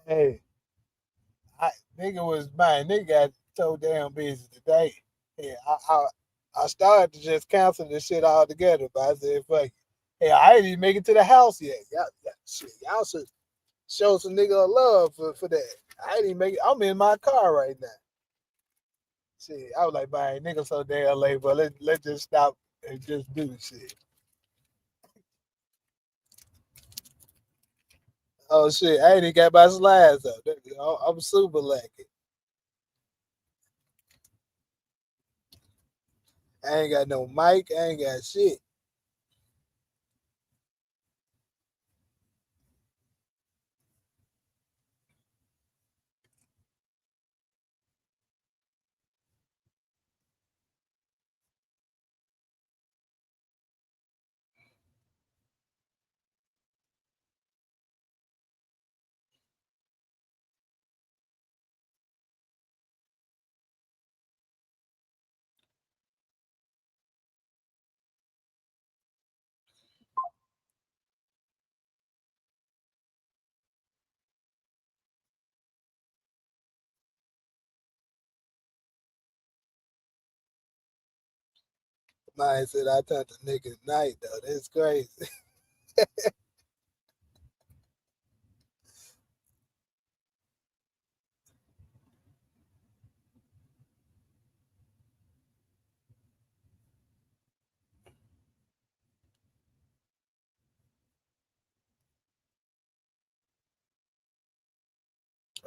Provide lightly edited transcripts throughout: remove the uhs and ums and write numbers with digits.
Hey, I nigga was mine. Nigga got so damn busy today. Yeah, I started to just cancel this shit altogether, but I said, fuck it. Hey, I ain't even make it to the house yet. Shit, y'all should show some nigga love for that. I ain't even make it. I'm in my car right now. Shit, I was like, man, nigga so damn late, but let's just stop and just do the shit. Oh shit, I ain't even got my slides up. I'm super lucky. I ain't got no mic. I ain't got shit. Mine said I turned to nigga night though. That's crazy.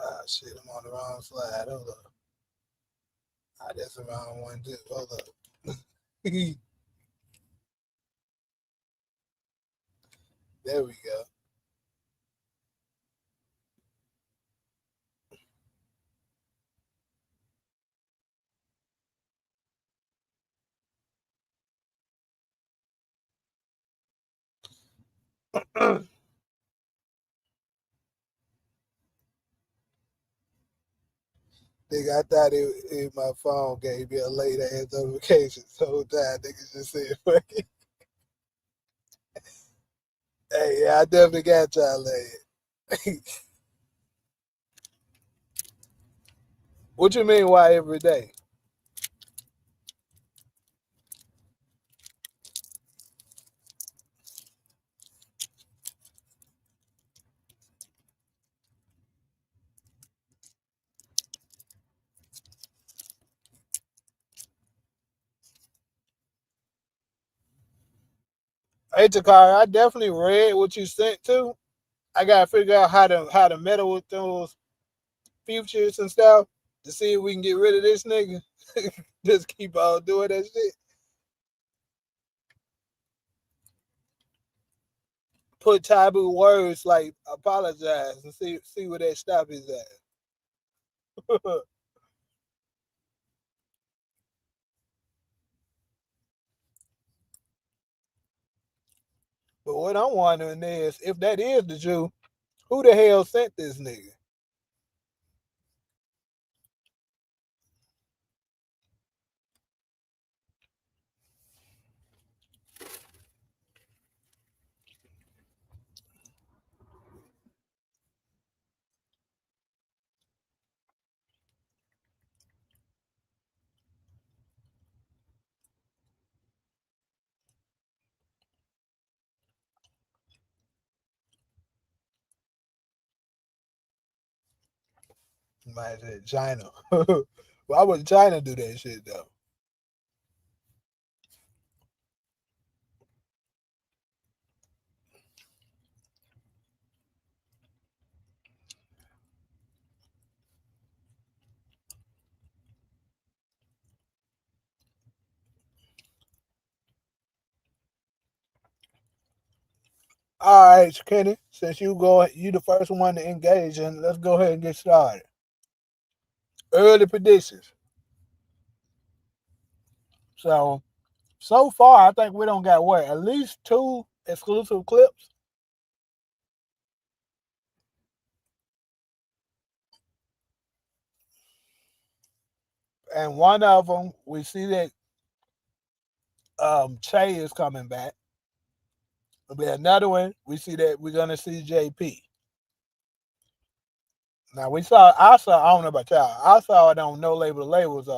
Ah shit, I'm on the wrong slide. Hold up. Ah, that's the wrong one too. Hold up. There we go. Nigga, I thought my phone gave me a late ass notification. So that nigga just said, fuck it. Hey, yeah, I definitely got y'all late. What you mean why every day? Hey Takara, I definitely read what you sent to. I gotta figure out how to meddle with those futures and stuff to see if we can get rid of this nigga. Just keep on doing that shit. Put taboo words like apologize and see where that stop is at. But what I'm wondering is if that is the Jew, who the hell sent this nigga? Might say China. Why would China do that shit though? All right, Kenny. Since you the first one to engage, and let's go ahead and get started. Early predictions. So far, I think we don't got what at least two exclusive clips, and one of them we see that Che is coming back. There'll be another one we see that we're gonna see JP. Now I don't know about y'all. I saw it on No Label Labels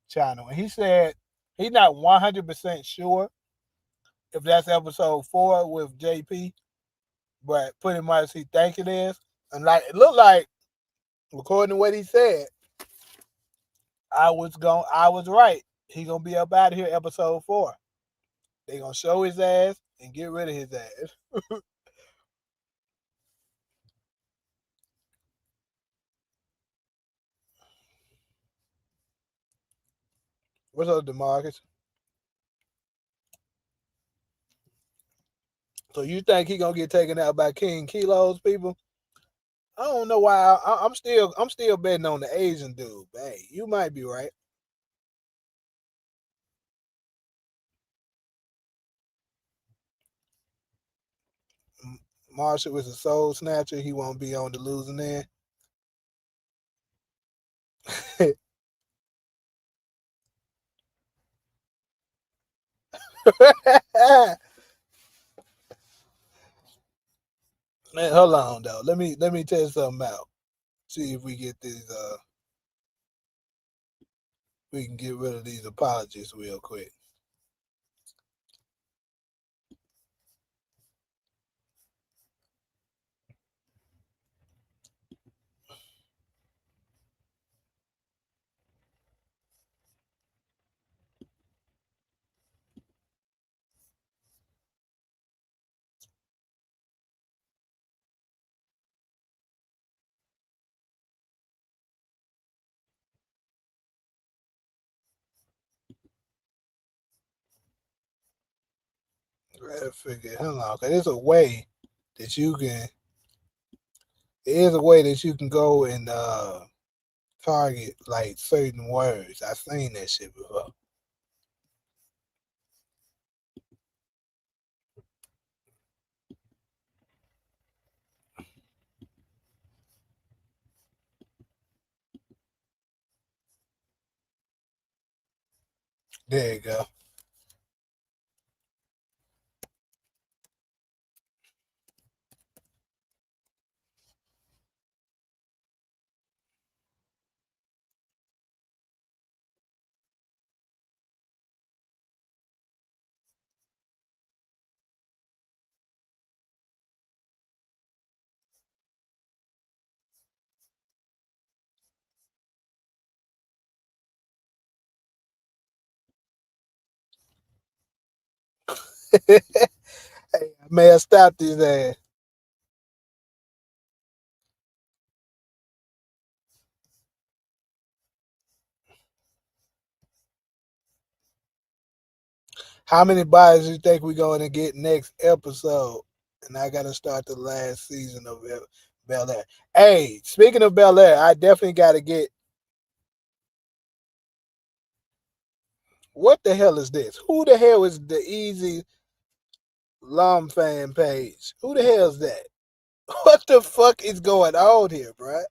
channel, and he said he's not 100% sure if that's episode 4 with JP, but pretty much he think it is. And like it looked like, according to what he said, I was right. He gonna be up out of here episode 4. They gonna show his ass and get rid of his ass. What's up, Demarcus? So you think he gonna get taken out by King Kilo's people? I don't know why. I'm still betting on the Asian dude. Hey, you might be right. Marshall is a soul snatcher. He won't be on the losing end. Man, hold on though. Let me test something out. See if we get these. We can get rid of these apologies real quick. Gotta figure. Hold on, cause there's a way that you can. There is a way that you can go and target like certain words. I've seen that shit before. There you go. Hey, I may have stopped his ass. How many bodies you think we're going to get next episode? And I got to start the last season of Bel Air. Hey, speaking of Bel Air, I definitely got to get. What the hell is this? Who the hell is the Easy Lum fan page? Who the hell is that? What the fuck is going on here, bro?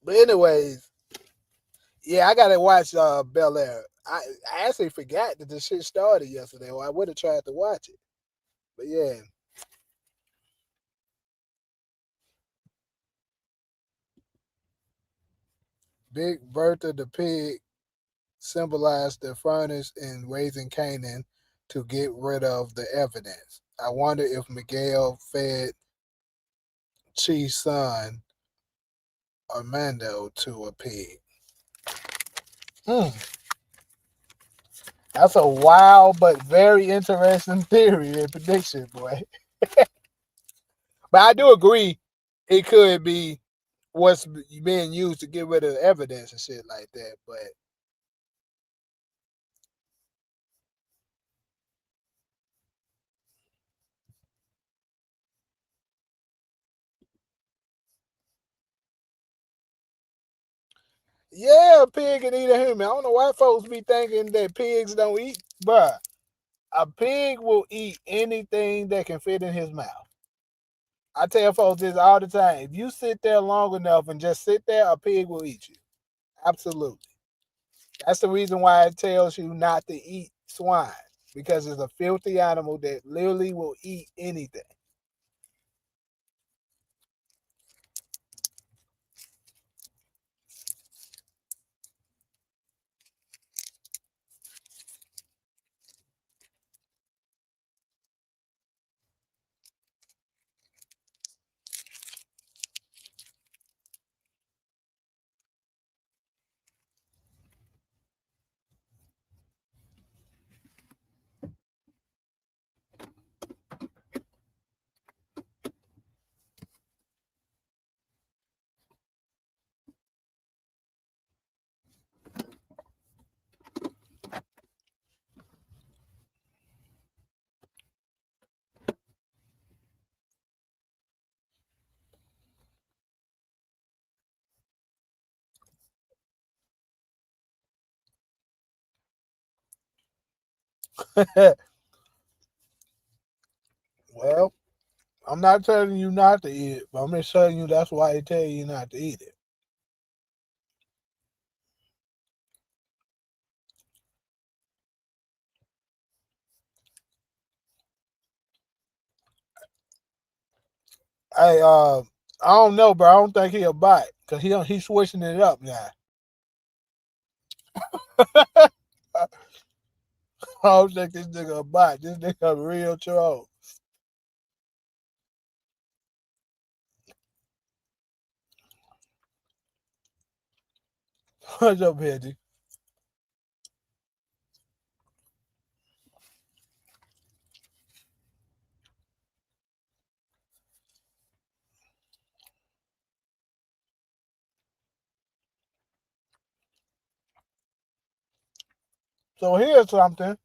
But anyways, yeah, I gotta watch Bel Air. I actually forgot that the shit started yesterday, or I would have tried to watch it. But yeah, Big Bertha the pig symbolized the furnace in raising Canaan to get rid of the evidence. I wonder if Miguel fed Chi's son Armando to a pig. Hmm. That's a wild but very interesting theory and prediction, boy. But I do agree it could be what's being used to get rid of evidence and shit like that. But yeah, a pig can eat a human. I don't know why folks be thinking that pigs don't eat, but a pig will eat anything that can fit in his mouth. I tell folks this all the time. If you sit there long enough and just sit there, a pig will eat you. Absolutely. That's the reason why it tells you not to eat swine because it's a filthy animal that literally will eat anything. Well, I'm not telling you not to eat it, but I'm just telling you that's why they tell you not to eat it. Hey, I don't know, bro. I don't think he'll bite because he's switching it up now. I don't think this nigga a bite. This nigga a real troll. What's up, Hedgie? So here's something.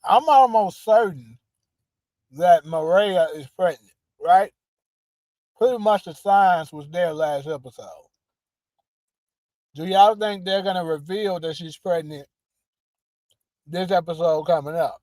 I'm almost certain that Maria is pregnant, right? Pretty much the signs was there last episode. Do y'all think they're gonna reveal that she's pregnant this episode coming up?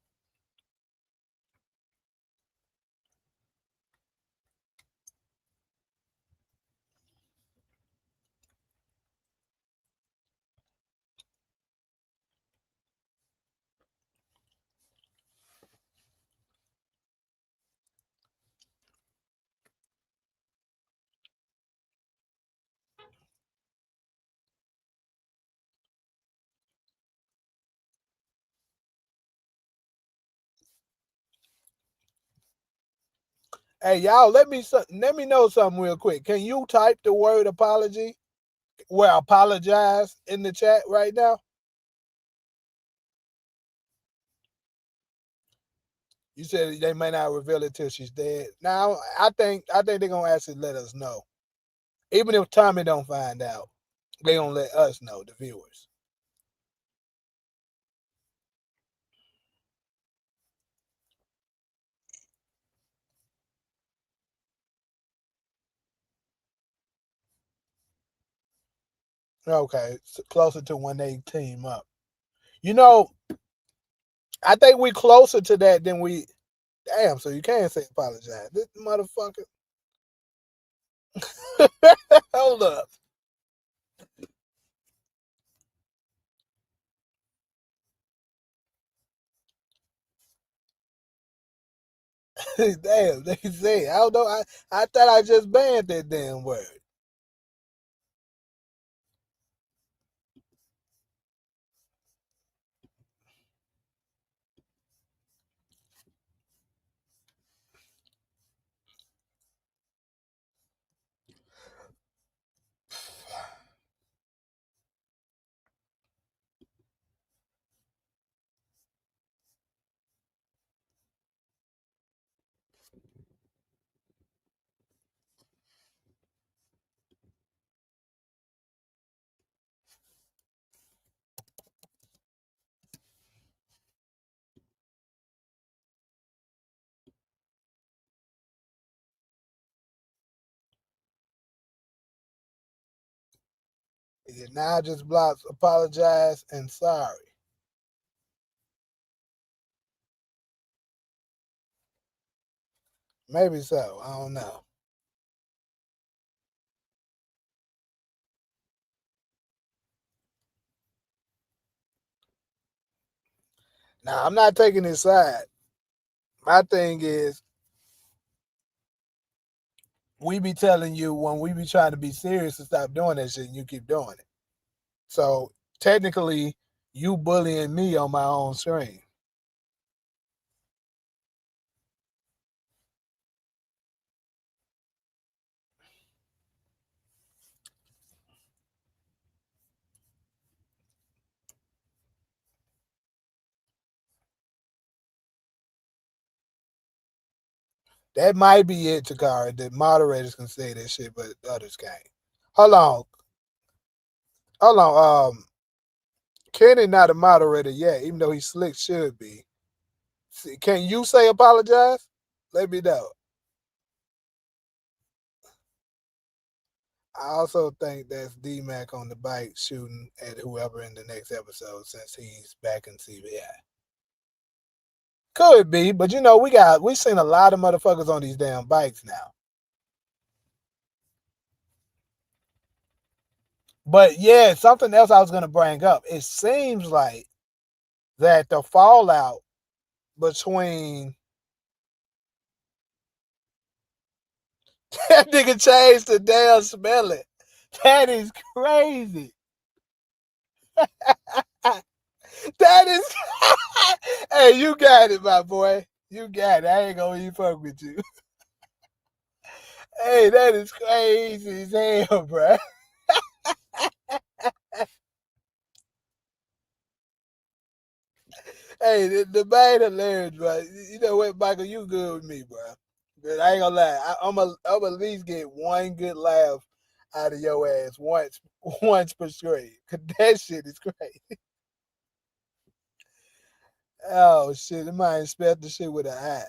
Hey y'all, let me know something real quick. Can you type the word apology? Well, apologize in the chat right now. You said they may not reveal it till she's dead. Now, I think they're gonna actually let us know. Even if Tommy don't find out, they gonna let us know, the viewers. Okay, so closer to when they team up. You know, I think we closer to that than we. Damn, so you can't say apologize. This motherfucker. Hold up. Damn, they say. I don't know. I thought I just banned that damn word. Yeah, now just blocks apologize and sorry. Maybe so. I don't know. Now I'm not taking his side. My thing is we be telling you when we be trying to be serious to stop doing that shit and you keep doing it. So technically you bullying me on my own stream. That might be it, Takara. The moderators can say that shit, but others can't. Hold on. Hold on. Kenny not a moderator yet, even though he slick should be. Can you say apologize? Let me know. I also think that's D Mac on the bike shooting at whoever in the next episode since he's back in CBI. Could be, but we seen a lot of motherfuckers on these damn bikes now. But yeah, something else I was gonna bring up. It seems like that the fallout between that nigga changed the damn spelling. That is crazy. That is hey, you got it, my boy. You got it. I ain't gonna even fuck with you. Hey, that is crazy as hell, bro. Hey, the man hilarious, bro. You know what, Michael? You good with me, bro. But I ain't gonna lie. I'm at least get one good laugh out of your ass once per straight. Cause that shit is crazy. Oh shit, it might spell the shit with an I.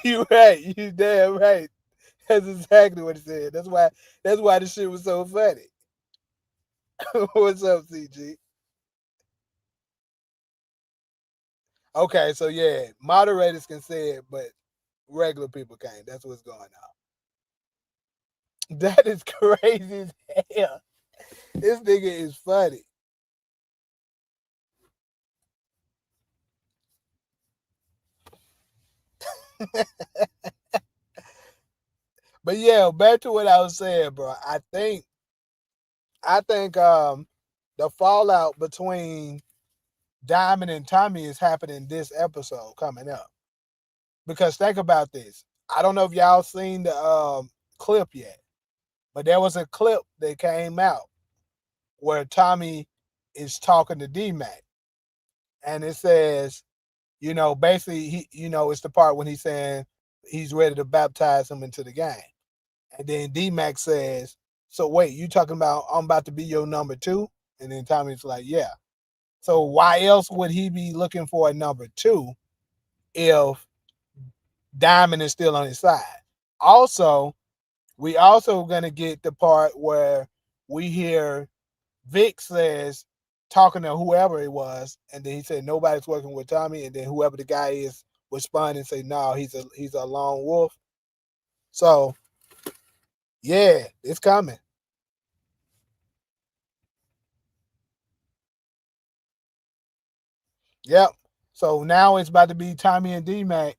You right. You damn right. That's exactly what he said. That's why the shit was so funny. What's up, CG? Okay, so yeah, moderators can say it, but regular people can't. That's what's going on. That is crazy as hell. This nigga is funny. But yeah, back to what I was saying, bro. I think the fallout between Diamond and Tommy is happening this episode coming up. Because think about this. I don't know if y'all seen the clip yet, but there was a clip that came out where Tommy is talking to D Mac, and it says, basically it's the part when he's saying he's ready to baptize him into the game, and then D Mac says, "So wait, you talking about I'm about to be your number two?" And then Tommy's like, "Yeah." So why else would he be looking for a number two if Diamond is still on his side? Also, we also gonna get the part where we hear Vic says talking to whoever it was, and then he said nobody's working with Tommy, and then whoever the guy is responding and say no, he's a lone wolf. So yeah, it's coming. Yep. So now it's about to be Tommy and D Mac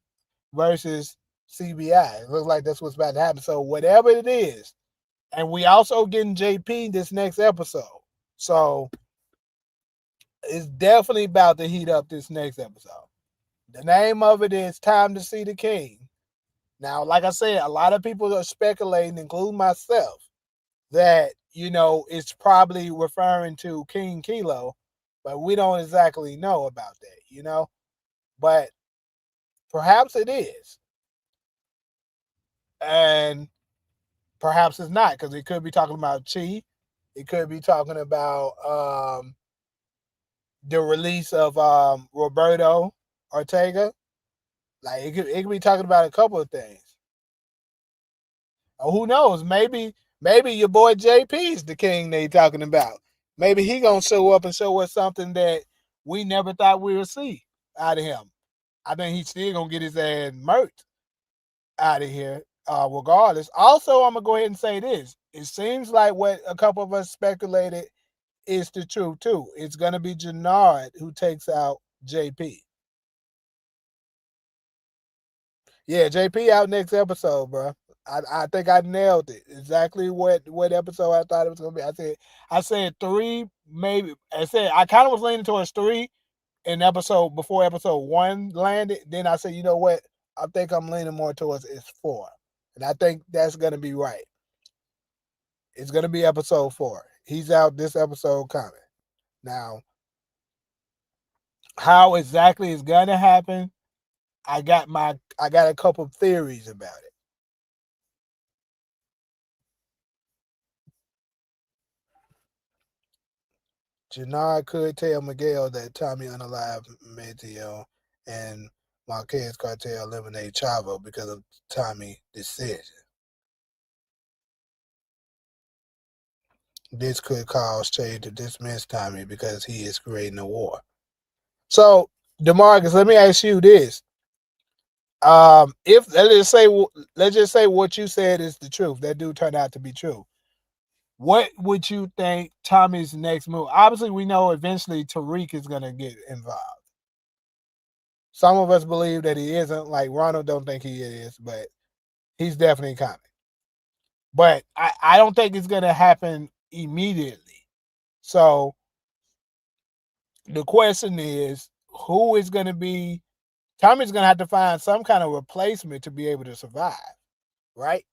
versus CBI. It looks like that's what's about to happen. So whatever it is, and we also getting JP this next episode. So it's definitely about to heat up this next episode. The name of it is Time to See the King. Now, like I said, a lot of people are speculating, including myself, that it's probably referring to King Kilo, but we don't exactly know about that. But perhaps it is, and perhaps it's not because it could be talking about Chi. It could be talking about the release of Roberto Ortega. Like it could be talking about a couple of things. Or who knows? Maybe your boy JP is the king they talking about. Maybe he gonna show up and show us something that we never thought we would see out of him. I think he's still gonna get his ass murked out of here, regardless. Also, I'm gonna go ahead and say this. It seems like what a couple of us speculated is the truth too. It's gonna be Jannard who takes out JP. Yeah, JP out next episode, bro. I think I nailed it. Exactly what episode I thought it was gonna be. I said three, maybe. I kind of was leaning towards three in episode before episode one landed. Then I said, you know what? I think I'm leaning more towards it's four, and I think that's gonna be right. It's gonna be episode four. He's out this episode coming. Now, how exactly it's gonna happen? I got a couple of theories about it. Janard could tell Miguel that Tommy unalive Mateo, and Marquez cartel eliminate Chavo because of Tommy decision. This could cause Che to dismiss Tommy because he is creating a war. So, DeMarcus, let me ask you this: if let's just say what you said is the truth, that do turn out to be true. What would you think Tommy's next move? Obviously, we know eventually Tariq is going to get involved. Some of us believe that he isn't. Like Ronald don't think he is, but he's definitely coming. But I don't think it's going to happen immediately. So the question is, who is going to be? Tommy's going to have to find some kind of replacement to be able to survive, right?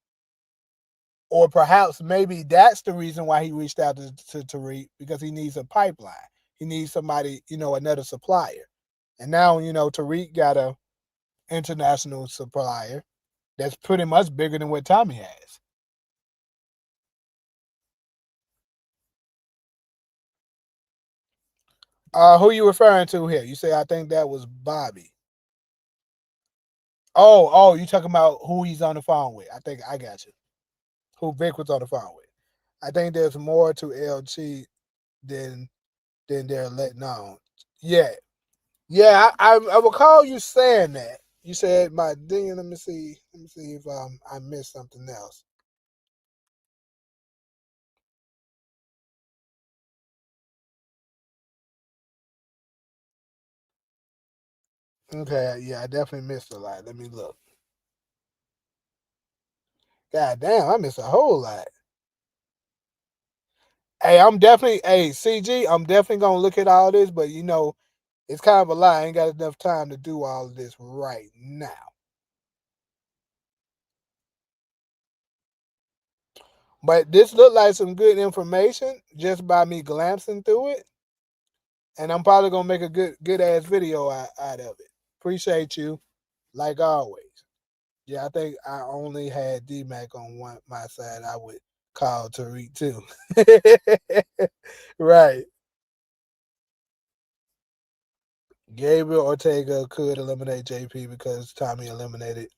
Or perhaps maybe that's the reason why he reached out to Tariq, because he needs a pipeline. He needs somebody, another supplier. And now, Tariq got a international supplier that's pretty much bigger than what Tommy has. Who you referring to here? You say I think that was Bobby. Oh, you talking about who he's on the phone with? I think I got you. Who Vic was on the phone with? I think there's more to LG than they're letting on. Yeah, yeah. I recall you saying that. You said my ding. Let me see. Let me see if I missed something else. Okay, yeah, I definitely missed a lot. Let me look. God damn, I missed a whole lot. Hey, CG, I'm definitely gonna look at all this, but it's kind of a lie. I ain't got enough time to do all of this right now. But this looked like some good information just by me glancing through it. And I'm probably gonna make a good ass video out of it. Appreciate you, like always. Yeah, I think I only had D Mac on my side. I would call Tariq too. Right. Gabriel Ortega could eliminate JP because Tommy eliminated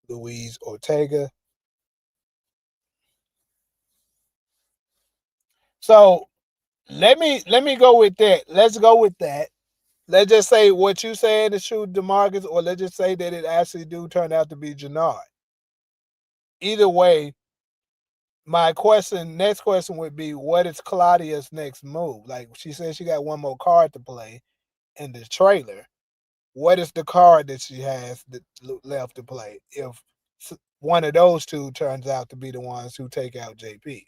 Luis Ortega. So let me go with that. Let's go with that. Let's just say what you saying is true, DeMarcus, or let's just say that it actually do turn out to be Jannard. Either way, next question would be, what is Claudia's next move? Like she said, she got one more card to play in the trailer. What is the card that she has left to play if one of those two turns out to be the ones who take out JP?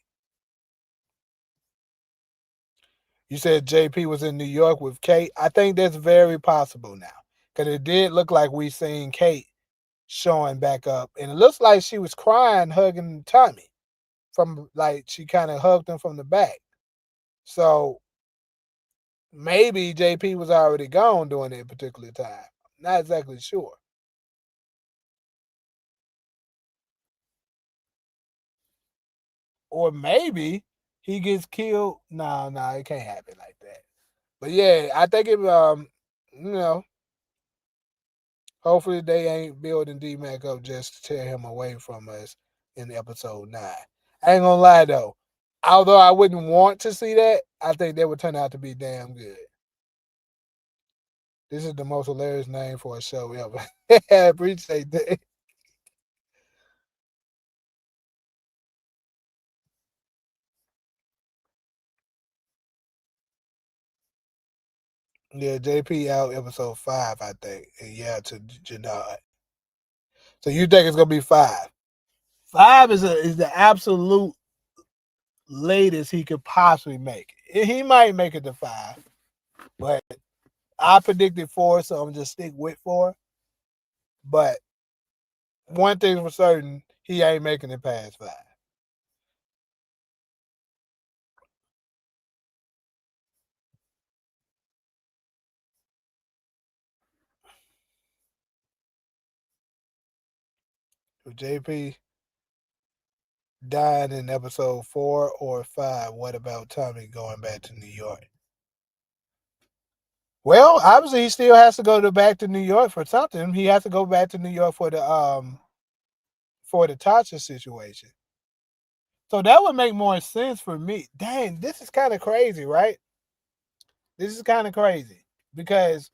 You said JP was in New York with Kate. I think that's very possible now, because it did look like we seen Kate showing back up, and it looks like she was crying, hugging Tommy from, like, she kind of hugged him from the back. So maybe JP was already gone during that particular time. Not exactly sure. Or maybe he gets killed. No, it can't happen like that. But yeah, I think you know, hopefully they ain't building D Mac up just to tear him away from us in episode 9. I ain't gonna lie though. Although I wouldn't want to see that, I think that would turn out to be damn good. This is the most hilarious name for a show ever. I appreciate that. Yeah, JP out episode 5, I think. And yeah, to Jannard. So you think it's gonna be 5? 5 is the absolute latest he could possibly make it. He might make it to 5, but I predicted 4, so I'm just stick with 4. But one thing for certain, he ain't making it past 5. If JP died in episode 4 or 5, what about Tommy going back to New York? Well, obviously he still has to go to back to New York for something. He has to go back to New York for the Tasha situation. So that would make more sense for me. Dang, this is kind of crazy, right? This is kind of crazy because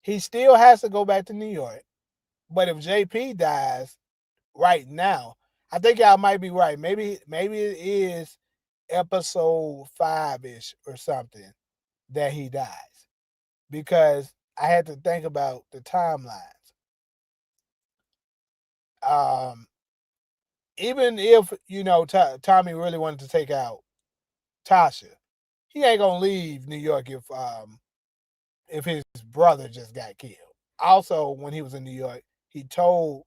he still has to go back to New York. But if JP dies right now, I think y'all might be right. Maybe it is episode 5-ish or something that he dies because I had to think about the timelines. Um, Even if Tommy really wanted to take out Tasha, he ain't gonna leave New York if his brother just got killed. Also, when he was in New York, he told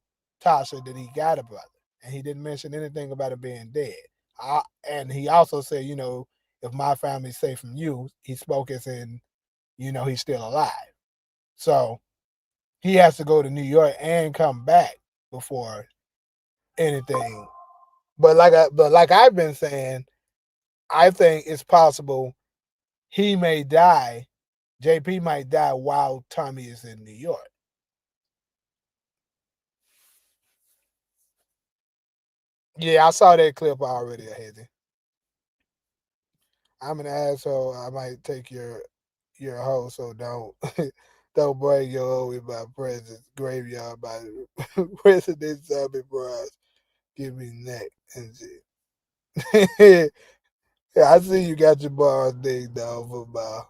Tasha that he got a brother, and he didn't mention anything about it being dead. And he also said, if my family's safe from you, he spoke as in, he's still alive. So he has to go to New York and come back before anything. But like I've been saying, I think it's possible he may die. JP might die while Tommy is in New York. Yeah, I saw that clip already, Hazy. I'm an asshole. I might take your hoe, so don't don't bring your hoe in my presence. Graveyard by President Zombie Bros. Give me neck and shit. Yeah, I see you got your bars digged off about.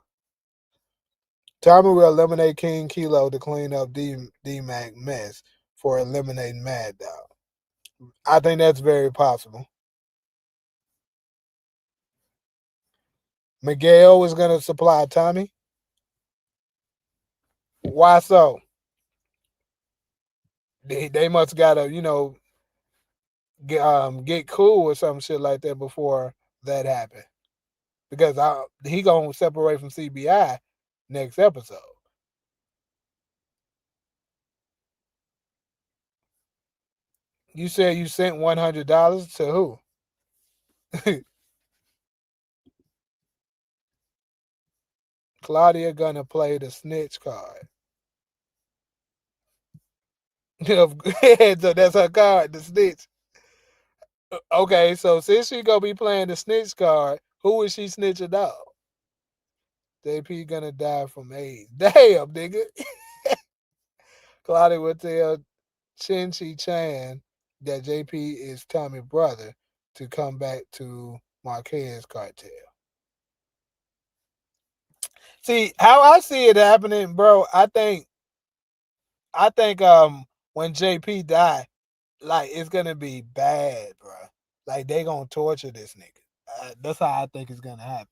Tommy will eliminate King Kilo to clean up D-Mac mess for eliminating Mad Dog. I think that's very possible. Miguel is going to supply Tommy. Why so? They must gotta get cool or some shit like that before that happened because he gonna separate from CBI next episode. You said you sent $100 to who? Claudia gonna play the snitch card. So that's her card, the snitch. Okay, so since she gonna be playing the snitch card, who is she snitching out? JP gonna die from AIDS. Damn, nigga. Claudia will tell Chin Chi Chan that JP is Tommy's brother to come back to Marquez cartel. See how I see it happening, bro. I think when JP die, like it's gonna be bad, bro. Like they gonna torture this nigga. That's how I think it's gonna happen.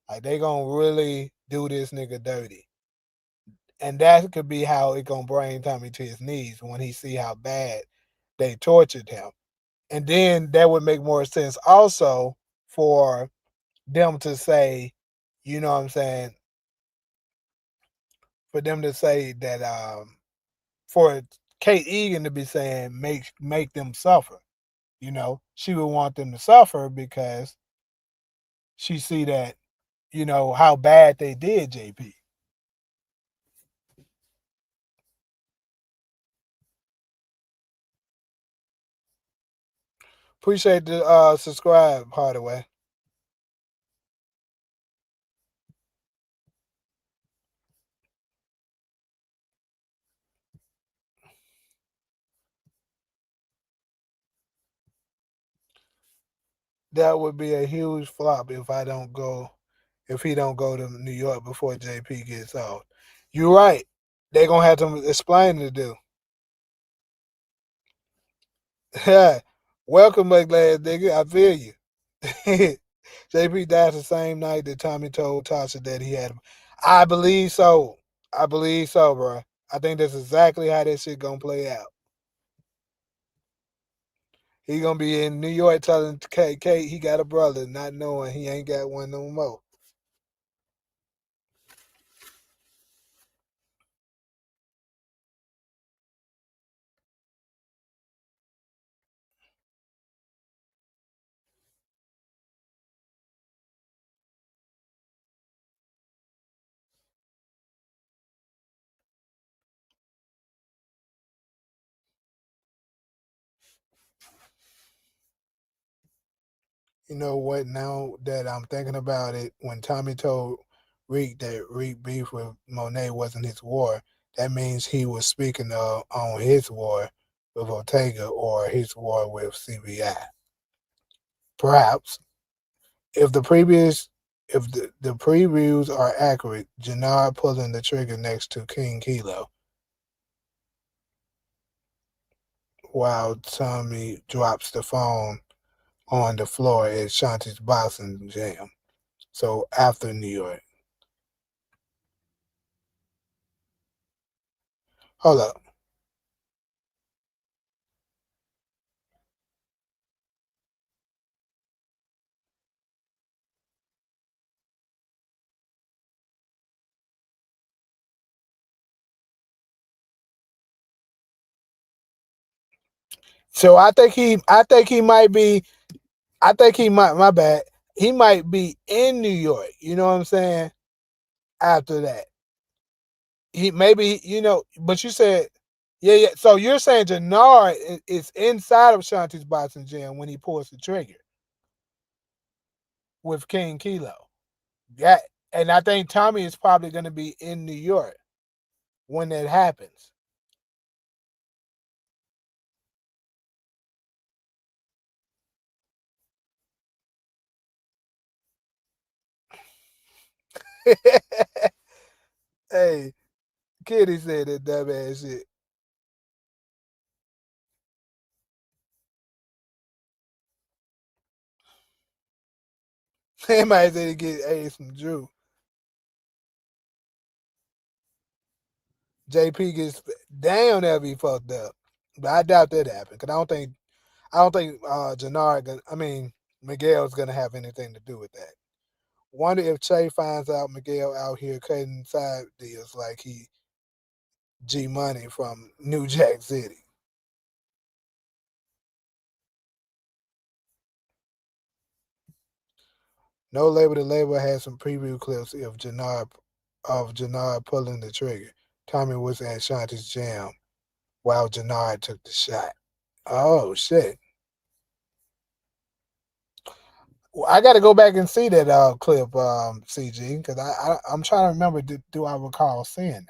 Like they gonna really do this nigga dirty, and that could be how it gonna bring Tommy to his knees when he see how bad they tortured him. And then that would make more sense also for them to say, you know what I'm saying, for them to say that for Kate Egan to be saying make them suffer. She would want them to suffer because she see that, how bad they did JP. Appreciate the subscribe, Hardaway. That would be a huge flop if he don't go to New York before JP gets out. You're right. They're gonna have some explaining to do. Yeah. Welcome, McGlad nigga. I feel you. JP died the same night that Tommy told Tasha that he had him. I believe so. I believe so, bro. I think that's exactly how that shit gonna play out. He gonna be in New York telling Kate he got a brother, not knowing he ain't got one no more. You know what? Now that I'm thinking about it, when Tommy told Reek that Reek beef with Monet wasn't his war, that means he was speaking of on his war with Ortega or his war with CBI. Perhaps if the previews are accurate, Jannard pulling the trigger next to King Kilo, while Tommy drops the phone on the floor at Shanti's boxing jam. So after New York. Hold up. So I think he might be I think he might my bad. He might be in New York. You know what I'm saying? After that. He maybe but you said yeah. So you're saying Jannard is inside of Shanti's boxing gym when he pulls the trigger with King Kilo. Yeah. And I think Tommy is probably gonna be in New York when that happens. Hey, Kitty said that dumbass shit. He might say to get Ace from Drew. JP gets down there be fucked up. But I doubt that happened. Cause I don't think Jannard Miguel's gonna have anything to do with that. Wonder if Che finds out Miguel out here cutting side deals like he G Money from New Jack City. No Label to Label had some preview clips of Jannard pulling the trigger. Tommy was at Shanti's jam while Jannard took the shot. Oh shit. Well, I got to go back and see that clip, CG, because I'm trying to remember. Do I recall seeing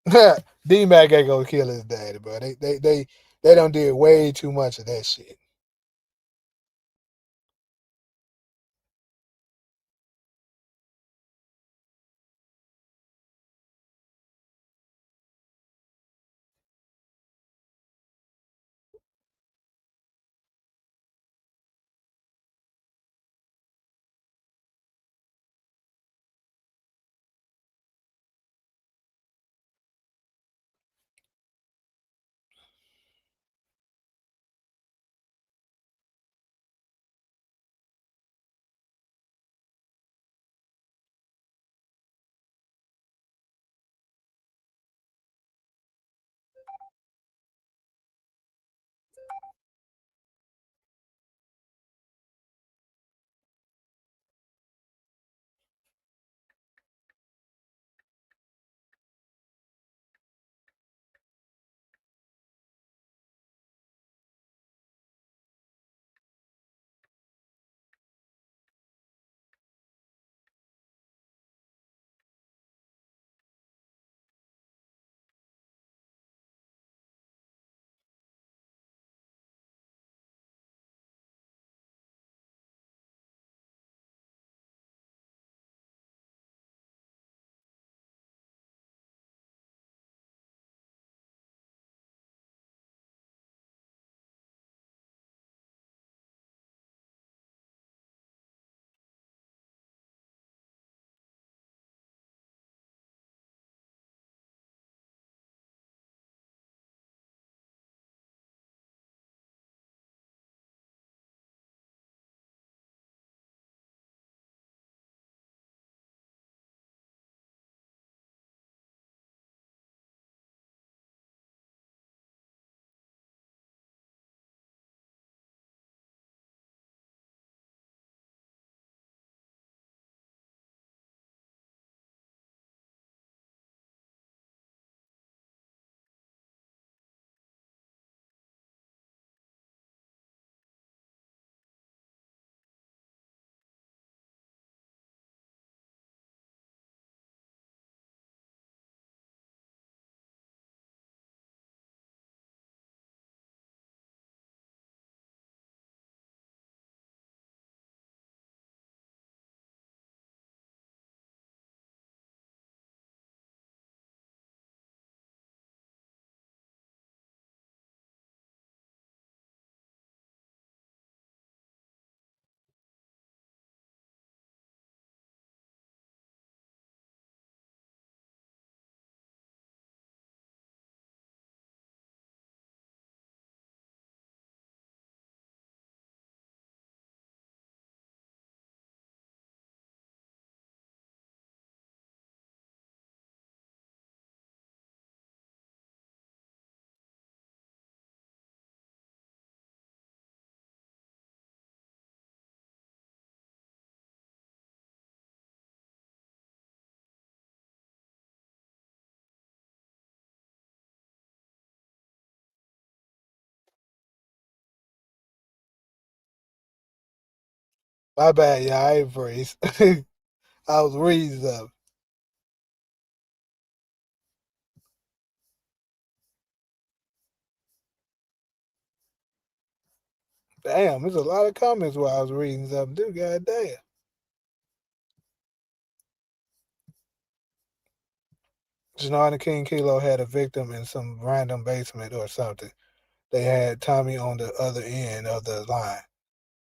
that? D Mac ain't gonna kill his daddy, bro. They don't did way too much of that shit. My bad, yeah, I ain't freeze. I was reading something. Damn, there's a lot of comments while I was reading something too. God damn. Janard and King Kilo had a victim in some random basement or something. They had Tommy on the other end of the line.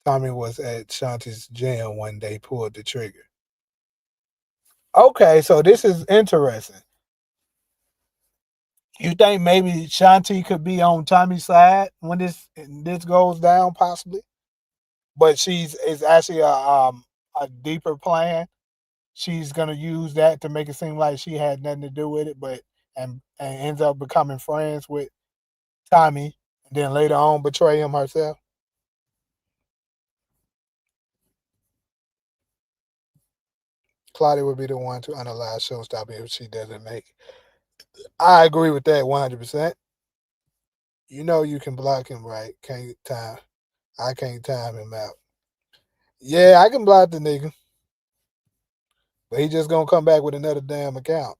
Tommy was at Shanti's jam when they pulled the trigger. Okay, so this is interesting. You think maybe Shanti could be on Tommy's side when this goes down, possibly? But she's it's actually a deeper plan. She's gonna use that to make it seem like she had nothing to do with it, but and ends up becoming friends with Tommy, and then later on betray him herself. Claudia would be the one to analyze showstopper if she doesn't make it. I agree with that 100%. You know you can block him, right? Can't time. I can't time him out. Yeah, I can block the nigga, but he just gonna come back with another damn account.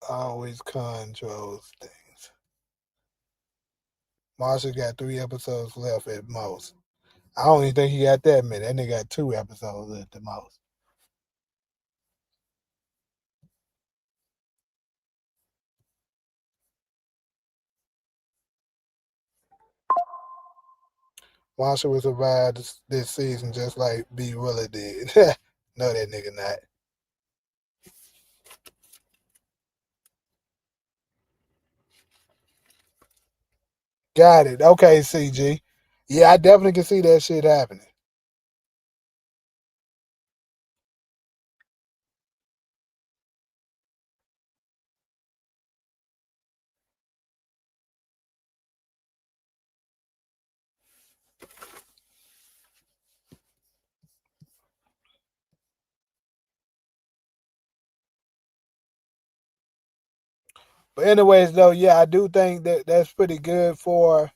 Always controls things. Marshall got 3 episodes left at most. I don't even think he got that many. That nigga got 2 episodes at the most. Marshall will survive this season just like B Willa did. No, that nigga not. Got it. Okay, CG. Yeah, I definitely can see that shit happening. But anyways, though, yeah, I do think that that's pretty good for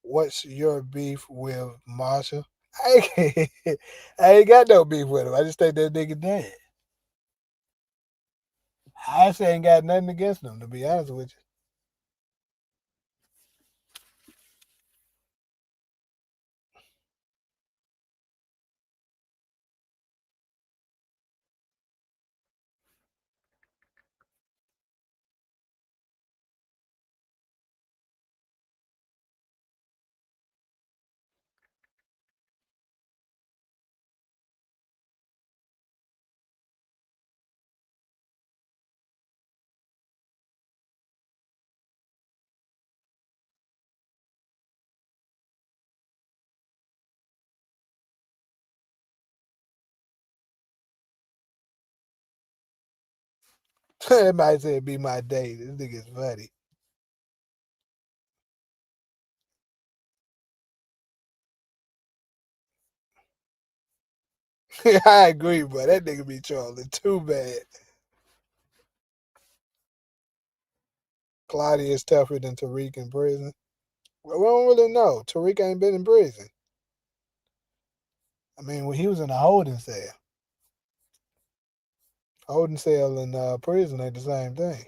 what's your beef with Marshall. I ain't got no beef with him. I just think that nigga dead. I actually ain't got nothing against him, to be honest with you. That might say be my day. This nigga's funny. I agree, but that nigga be trolling too bad. Claudia is tougher than Tariq in prison. Well, we don't really know. Tariq ain't been in prison. I mean, when he was in a holding cell. Holding cell and prison ain't the same thing.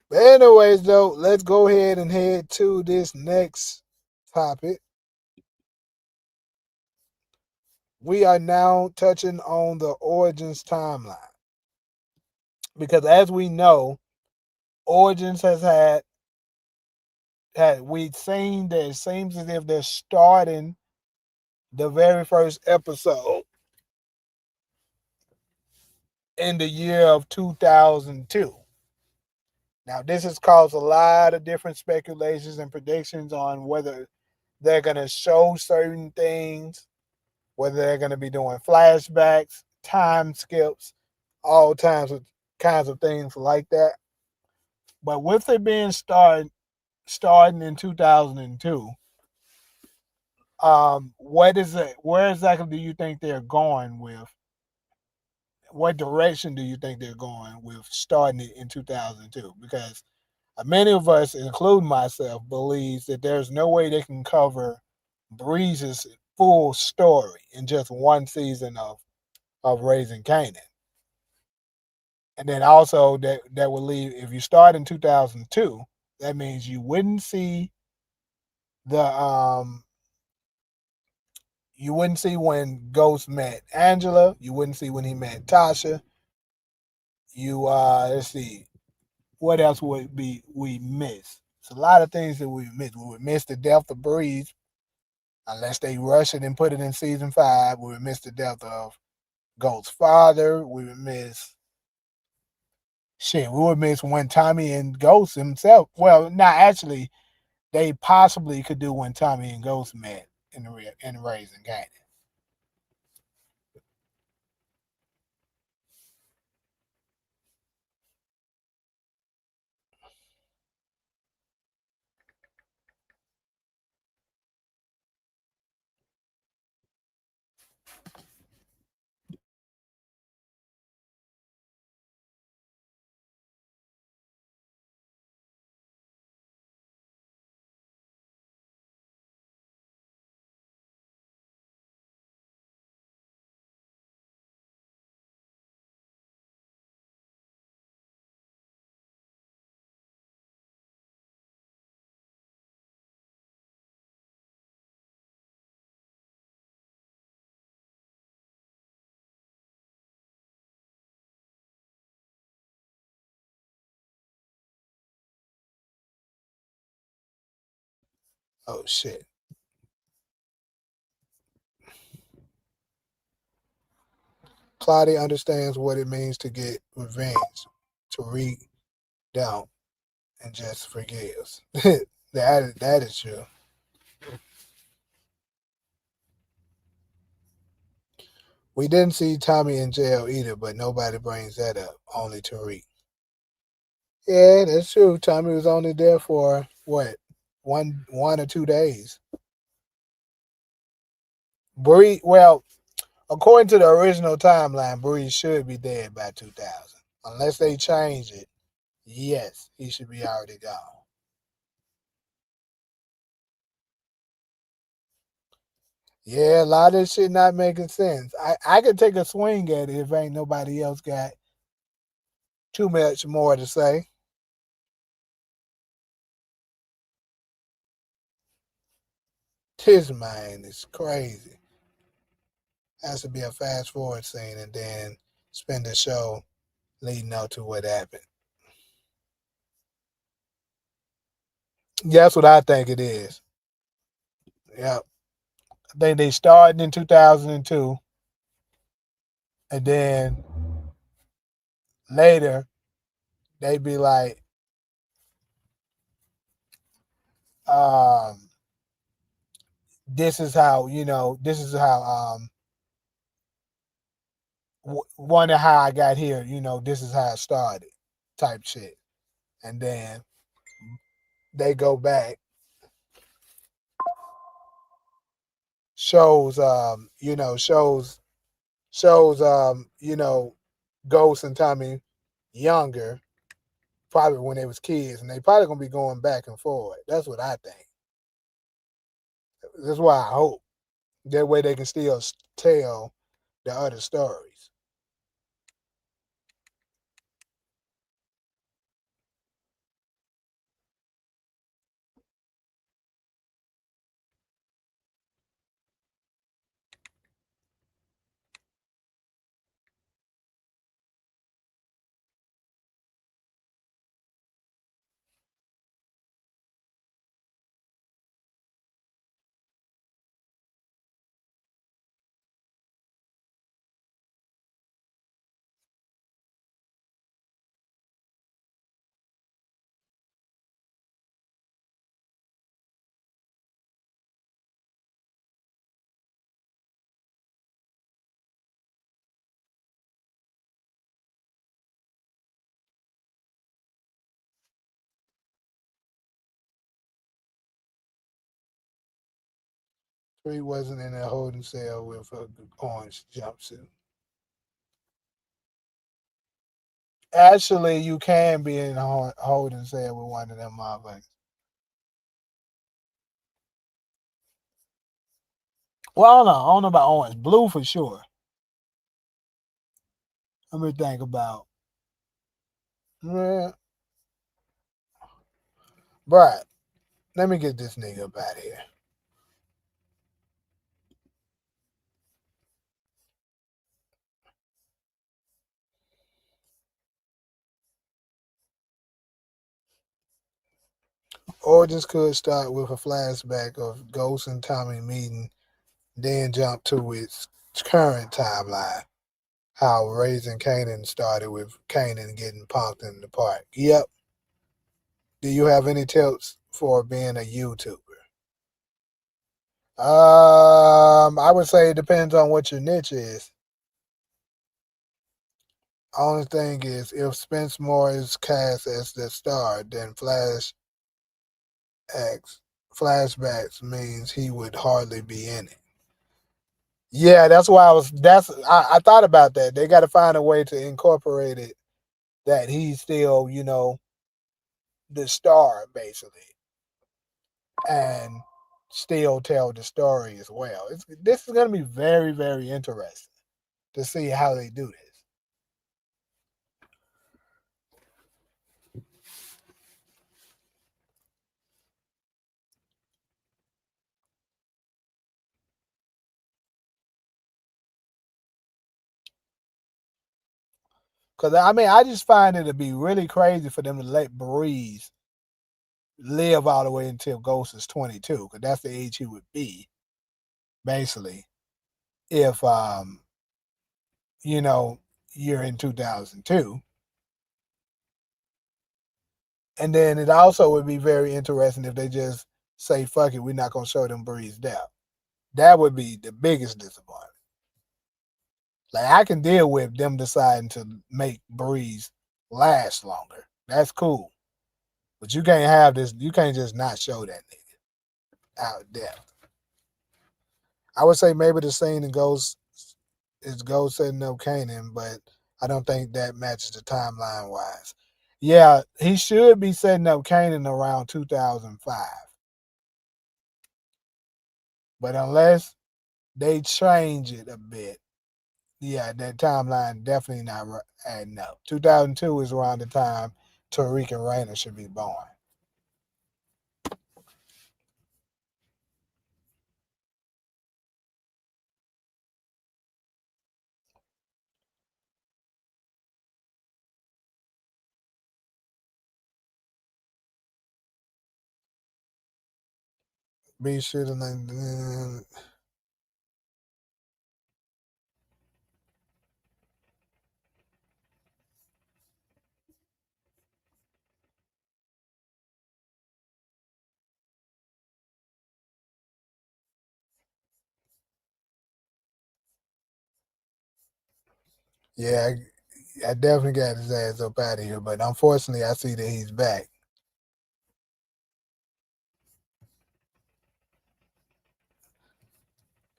But anyways, though, let's go ahead and head to this next topic. We are now touching on the Origins timeline. Because as we know, Origins has had we've seen that it seems as if they're starting the very first episode in the year of 2002. Now, this has caused a lot of different speculations and predictions on whether they're going to show certain things, whether they're going to be doing flashbacks, time skips, all kinds of things like that. But with it being starting in 2002, what is it? Where exactly do you think they're going with what direction do you think they're going with starting it in 2002? Because many of us, including myself, believes that there's no way they can cover Breeze's full story in just one season of Raising Canaan. And then also that would leave, if you start in 2002, that means you wouldn't see the you wouldn't see when Ghost met Angela, you wouldn't see when he met Tasha. You let's see, what else would be we miss? It's a lot of things that we miss. We would miss the death of Breeze, unless they rush it and put it in season 5. We would miss the death of Ghost's father. We would miss shit. We would miss when Tommy and Ghost himself. Well, not actually. They possibly could do when Tommy and Ghost met in Raising Canaan. Oh shit. Claudia understands what it means to get revenge. Tariq don't and just forgives. That is true. We didn't see Tommy in jail either, but nobody brings that up. Only Tariq. Yeah, that's true. Tommy was only there for what, 1 or 2 days. Bree, well, according to the original timeline, Bree should be dead by 2000, unless they change it. Yes, he should be already gone. Yeah, a lot of this shit not making sense. I could take a swing at it if ain't nobody else got too much more to say. This man is crazy. Has to be a fast forward scene and then spend the show leading up to what happened. Yeah, that's what I think it is. Yeah, I think they started in 2002, and then later they be like, um, "This is how This is how wonder how I got here. This is how it started." Type shit, and then they go back, shows shows Ghost and Tommy younger, probably when they was kids, and they probably gonna be going back and forward. That's what I think. That's why I hope that way they can still tell the other stories. 3 wasn't in a holding cell with a orange jumpsuit. Actually, you can be in holding cell with one of them motherfuckers. Well, I don't know about orange. Blue for sure. Let me think about. Yeah, Brad, let me get this nigga up out of here. Origins could start with a flashback of Ghost and Tommy meeting, then jump to its current timeline. How Raising Kanan started with Kanan getting punked in the park. Yep. Do you have any tips for being a YouTuber? I would say it depends on what your niche is. Only thing is, if Spence Moore is cast as the star, then flashbacks means he would hardly be in it. Yeah, that's why I was. I thought about that. They got to find a way to incorporate it that he's still, the star basically, and still tell the story as well. This is going to be very, very interesting to see how they do this. Because I mean, I just find it to be really crazy for them to let Breeze live all the way until Ghost is 22, because that's the age he would be basically if you know you're in 2002. And then it also would be very interesting if they just say, fuck it, we're not going to show them Breeze death. That would be the biggest disappointment. Like, I can deal with them deciding to make Breeze last longer. That's cool. But you can't have this, you can't just not show that nigga out there. I would say maybe the scene in Ghost is Ghost setting up Kanan, but I don't think that matches the timeline wise. Yeah, he should be setting up Kanan around 2005. But unless they change it a bit, yeah, that timeline definitely not adding up. 2002 is around the time Tariq and Raina should be born. Be shooting like, yeah, I definitely got his ass up out of here. But unfortunately, I see that he's back.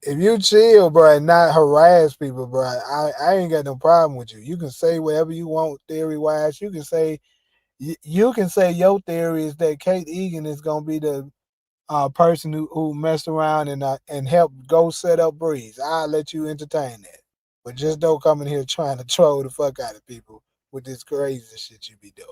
If you chill, bro, and not harass people, bro, I ain't got no problem with you. You can say whatever you want theory wise. You can say you can say your theory is that Kate Egan is gonna be the person who messed around and helped go set up Breeze. I'll let you entertain that, but just don't come in here trying to troll the fuck out of people with this crazy shit you be doing.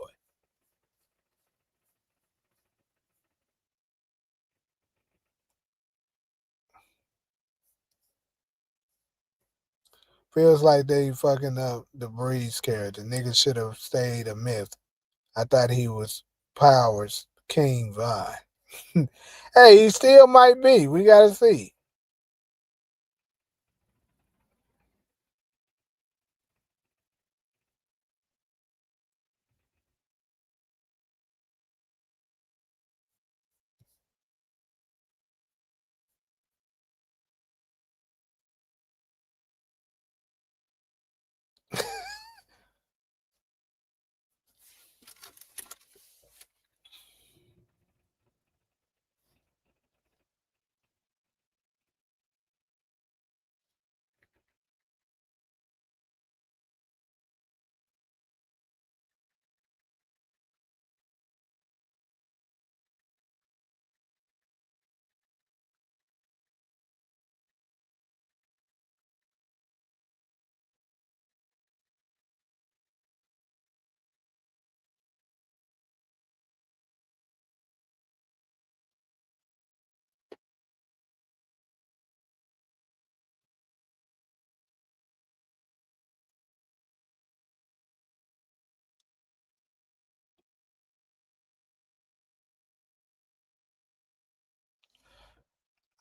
Feels like they fucking up the Breeze character. Niggas should have stayed a myth. I thought he was Powers King Von. Hey, he still might be. We gotta see.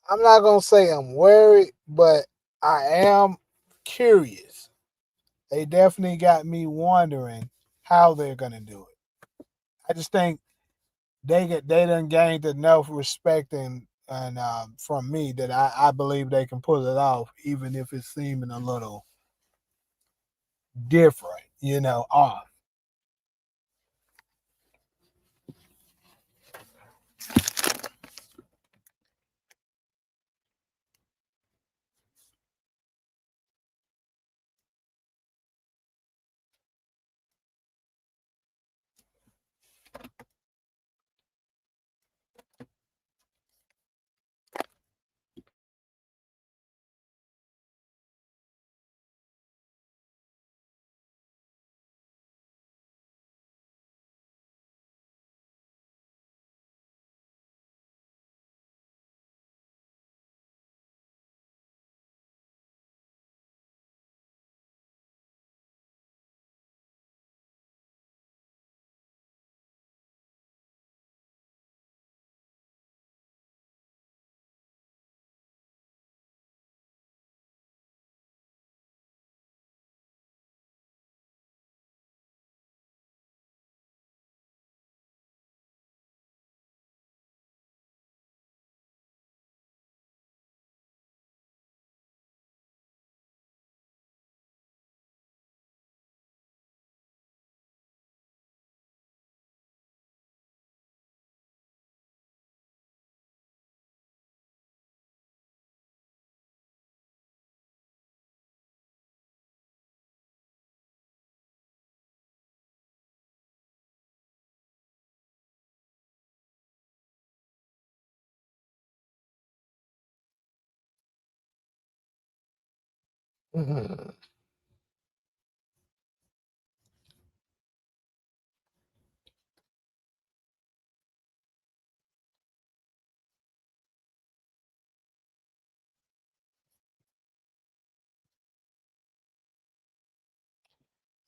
I'm not gonna say I'm worried, but I am curious. They definitely got me wondering how they're gonna do it. I just think they done gained enough respect and from me that I believe they can pull it off, even if it's seeming a little different, off.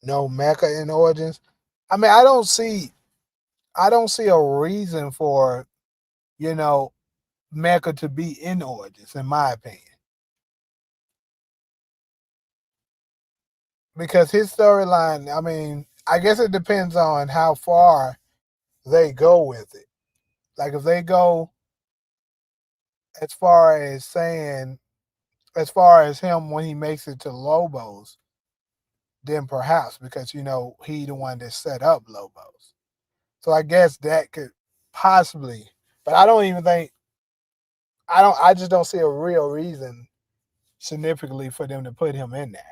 No Mecca in Origins. I mean, I don't see a reason for you know Mecca to be in Origins, in my opinion, because his storyline. I mean, I guess it depends on how far they go with it. Like if they go as far as saying, as far as him when he makes it to Lobos, then perhaps because he the one that set up Lobos. So I guess that could possibly, but I don't even think I don't. I just don't see a real reason significantly for them to put him in there.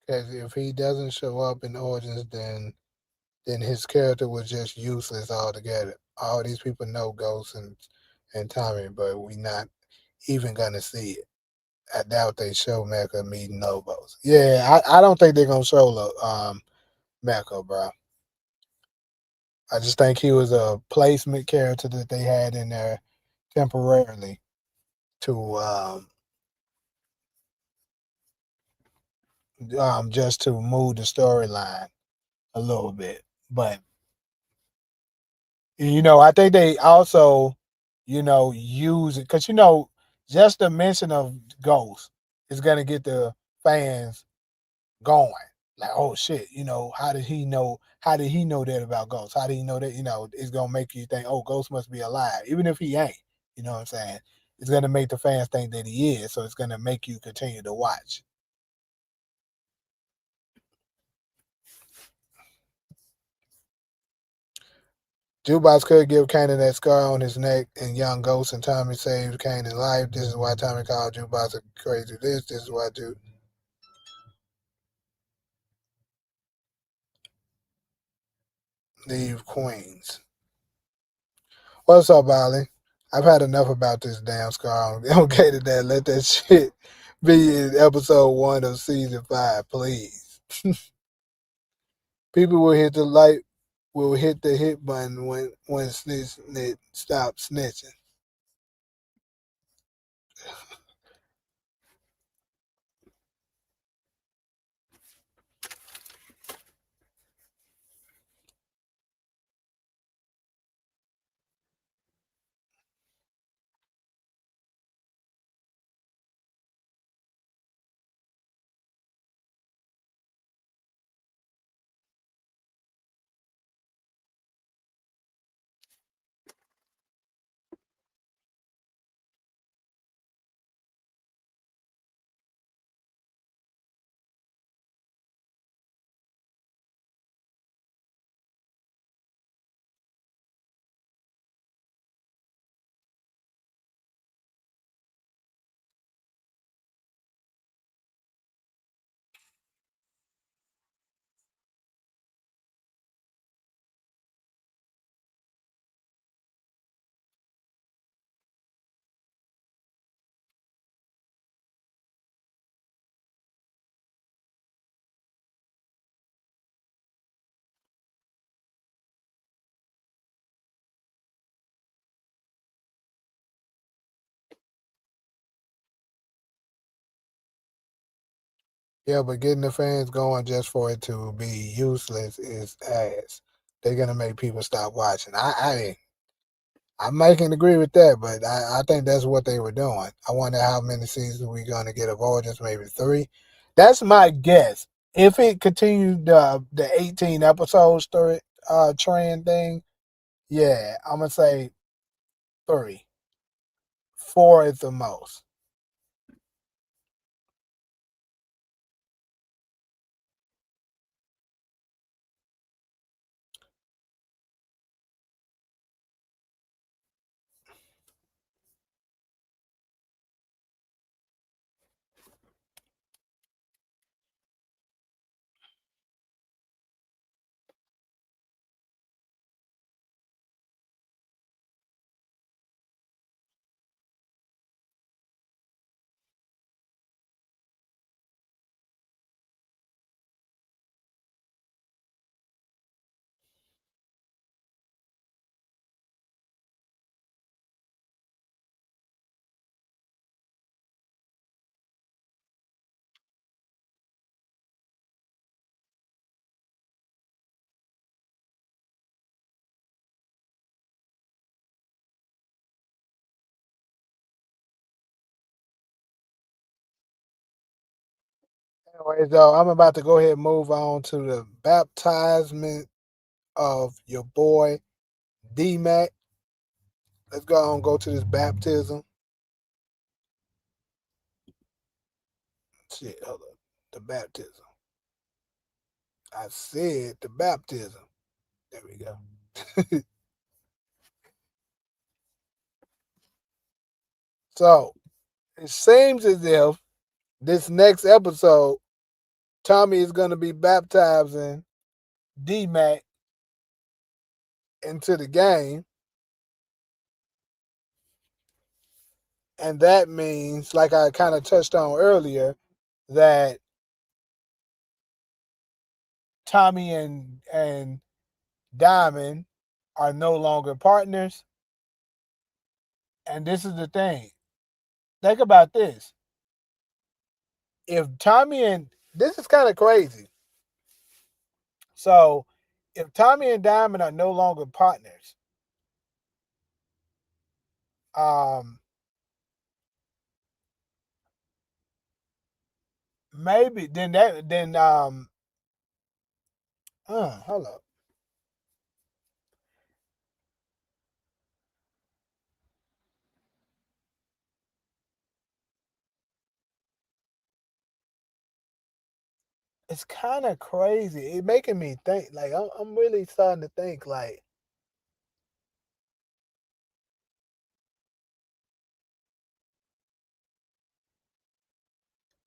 Because if he doesn't show up in Origins, then his character was just useless altogether. All these people know Ghost and Tommy, but we not even gonna see it. I doubt they show Mecha meeting Lobos. Yeah, I don't think they're gonna show Mecha, bro. I just think he was a placement character that they had in there temporarily to just to move the storyline a little bit. But I think they also, use it because just the mention of Ghost is gonna get the fans going. Like, oh shit, how did he know? How did he know that about Ghost? How did he know that? It's gonna make you think, oh, Ghost must be alive, even if he ain't. You know what I'm saying? It's gonna make the fans think that he is, so it's gonna make you continue to watch. Jukebox could give Kanan that scar on his neck, and young Ghost and Tommy saved Kanan's life. This is why Tommy called Jukebox a crazy. This is why Juke leave Queens. What's up, Ollie? I've had enough about this damn scar. Okay, to that. Let that shit be in episode 1 of season 5, please. People will hit the hit button when snitch stop snitching. Yeah, but getting the fans going just for it to be useless is ass. They're gonna make people stop watching. I might can agree with that, but I think that's what they were doing. I wonder how many seasons we're gonna get of Origins, maybe 3. That's my guess. If it continued the 18 episodes trend thing, yeah, I'm gonna say 3. 4 at the most. Anyways, though, I'm about to go ahead and move on to the baptizement of your boy D Mac. Let's go on and go to this baptism. Shit, hold up. The baptism. I said the baptism. There we go. So it seems as if this next episode Tommy is going to be baptizing D-Mac into the game. And that means, like I kind of touched on earlier, that Tommy and Diamond are no longer partners. And this is the thing. Think about this. If Tommy and this is kind of crazy. So if Tommy and Diamond are no longer partners, um, maybe then hold up. It's kind of crazy. It making me think. Like I'm really starting to think. Like,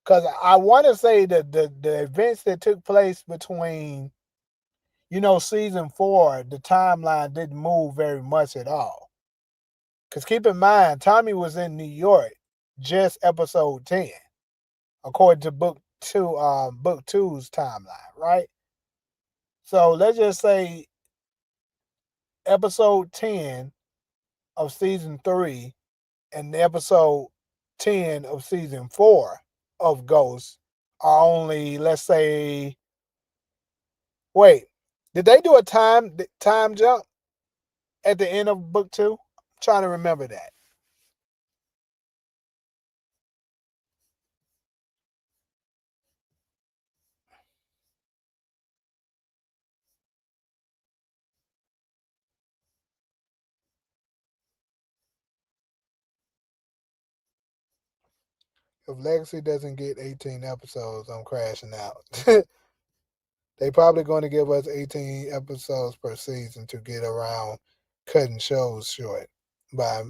because I want to say that the events that took place between season 4, the timeline didn't move very much at all. Because keep in mind, Tommy was in New York just episode 10, according to book two's timeline, right? So let's just say episode 10 of season 3 and episode 10 of season 4 of Ghost are only, let's say, wait, did they do a time jump at the end of book 2? I'm trying to remember that. If Legacy doesn't get 18 episodes, I'm crashing out. They probably going to give us 18 episodes per season to get around cutting shows short by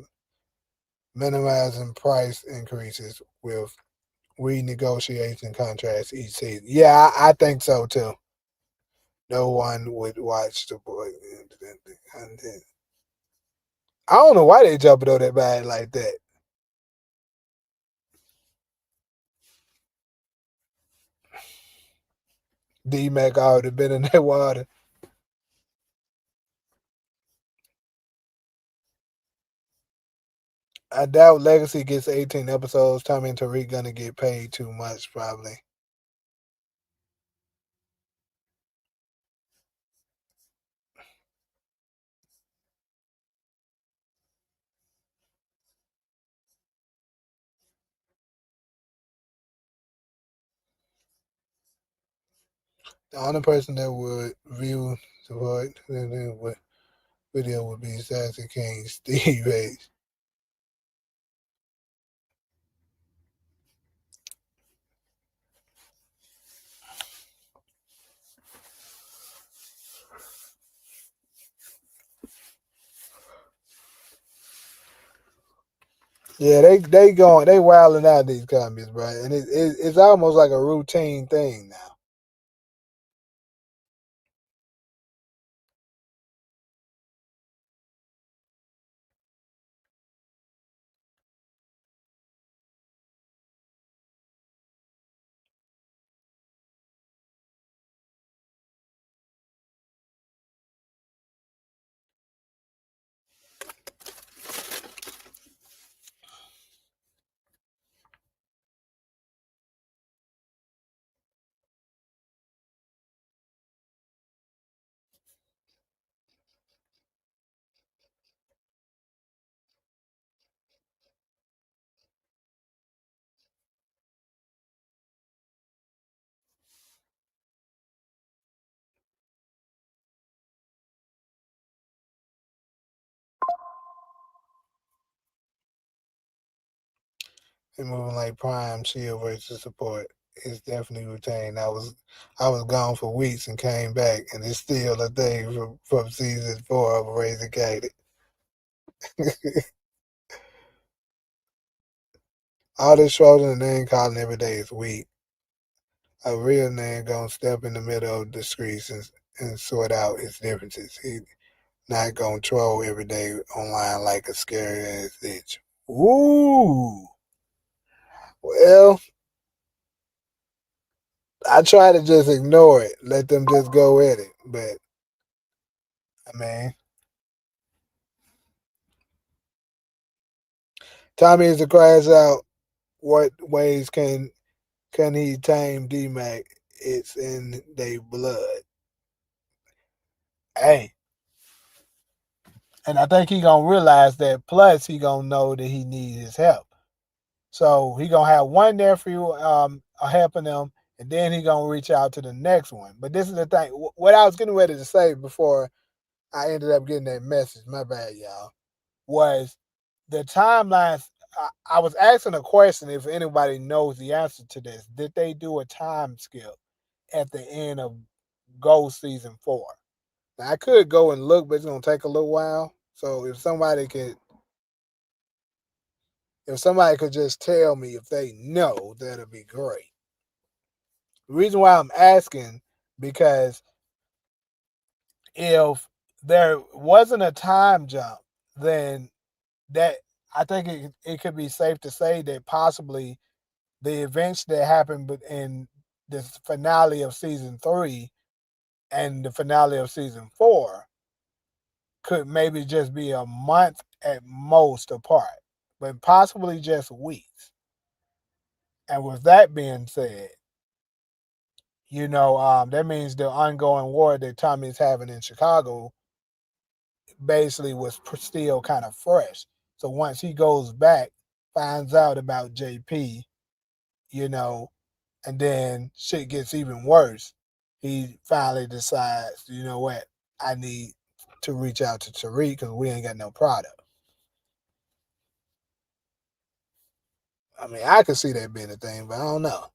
minimizing price increases with renegotiating contracts each season. Yeah, I think so too. No one would watch the boy content. I don't know why they jumping on that bad like that. D Mac already been in that water. I doubt Legacy gets 18 episodes. Tommy and Tariq gonna get paid too much probably. The only person that would view the video would be Sassy King, Steve H. Yeah, they wilding out these comments, bro, and it's almost like a routine thing now. They moving like Prime Shield versus support. It's definitely retained. I was gone for weeks and came back, and it's still a thing from season 4 of Raising Katie. All this trolling and name calling every day is weak. A real man gonna step in the middle of the streets and sort out his differences. He not gonna troll every day online like a scary ass bitch. Ooh. Well, I try to just ignore it, let them just go at it. But I mean, Tommy is a cries out. What ways can he tame D Mac? It's in their blood. Hey, and I think he gonna realize that. Plus, he gonna know that he needs his help. So he gonna have one nephew helping him, and then he gonna reach out to the next one. But this is the thing. What I was getting ready to say before I ended up getting that message. My bad, y'all. Was the timelines? I was asking a question if anybody knows the answer to this. Did they do a time skip at the end of Ghost season 4? Now, I could go and look, but it's gonna take a little while. So if somebody could just tell me if they know, that'd be great. The reason why I'm asking because if there wasn't a time jump, then that I think it could be safe to say that possibly the events that happened in the finale of season 3 and the finale of season 4 could maybe just be a month at most apart, but possibly just weeks. And with that being said, that means the ongoing war that Tommy's having in Chicago basically was still kind of fresh. So once he goes back, finds out about JP, you know, and then shit gets even worse, he finally decides, you know what, I need to reach out to Tariq because we ain't got no product. I mean, I could see that being a thing, but I don't know.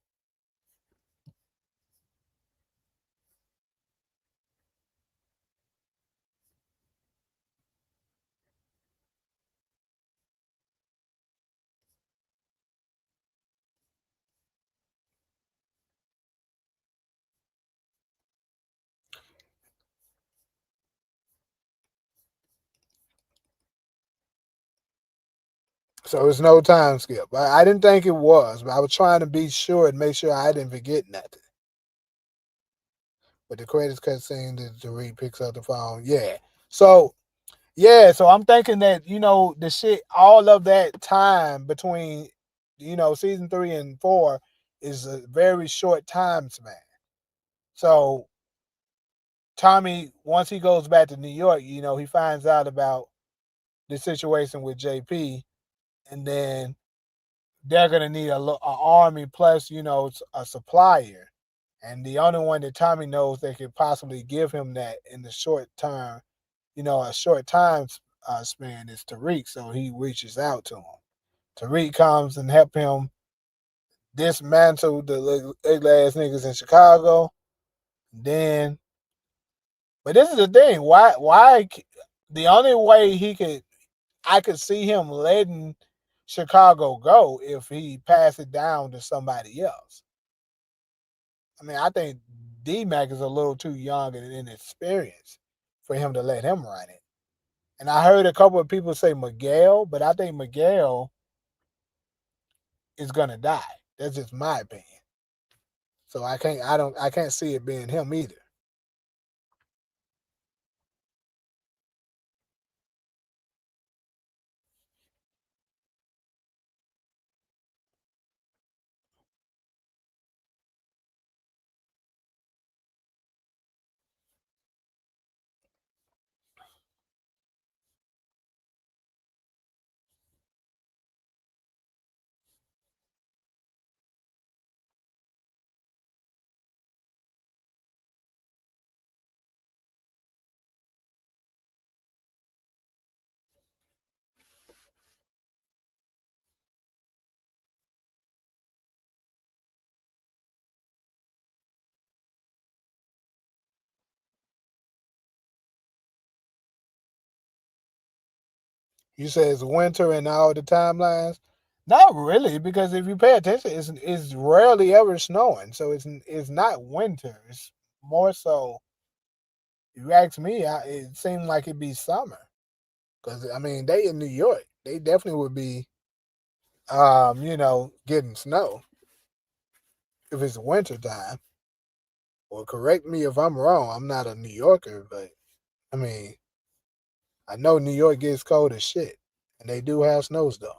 So it's no time skip. I didn't think it was, but I was trying to be sure and make sure I didn't forget nothing. But the credits cut scene that Tariq picks up the phone. Yeah. So so I'm thinking that, the shit, all of that time between, season 3 and 4 is a very short time span. So Tommy, once he goes back to New York, he finds out about the situation with JP, and then they're gonna need a army plus, a supplier, and the only one that Tommy knows that could possibly give him that in the short term, a short time span is Tariq. So he reaches out to him. Tariq comes and help him dismantle the ugly ass niggas in Chicago. Then, but this is the thing. Why? The only way I could see him letting Chicago go if he passed it down to somebody else. I mean, I think D Mac is a little too young and inexperienced for him to let him run it. And I heard a couple of people say Miguel, but I think Miguel is gonna die. That's just my opinion. So I can't see it being him either. You say it's winter in all the timelines. Not really, because if you pay attention, it's rarely ever snowing, so it's not winter. It's more so. You ask me, it seemed like it'd be summer, because I mean they in New York, they definitely would be, getting snow if it's winter time. Or correct me if I'm wrong. I'm not a New Yorker, but I mean I know New York gets cold as shit, and they do have snowstorms.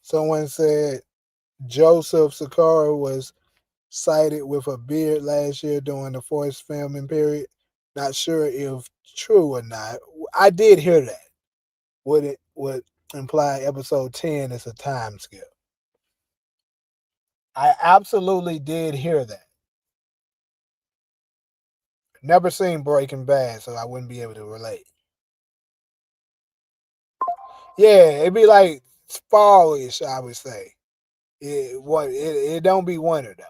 Someone said Joseph Sakara was cited with a beard last year during the forced filming period. Not sure if true or not. I did hear that. Would imply episode 10 is a time skip. I absolutely did hear that. Never seen Breaking Bad, so I wouldn't be able to relate. Yeah, it'd be like fallish, I would say. It don't be winter though.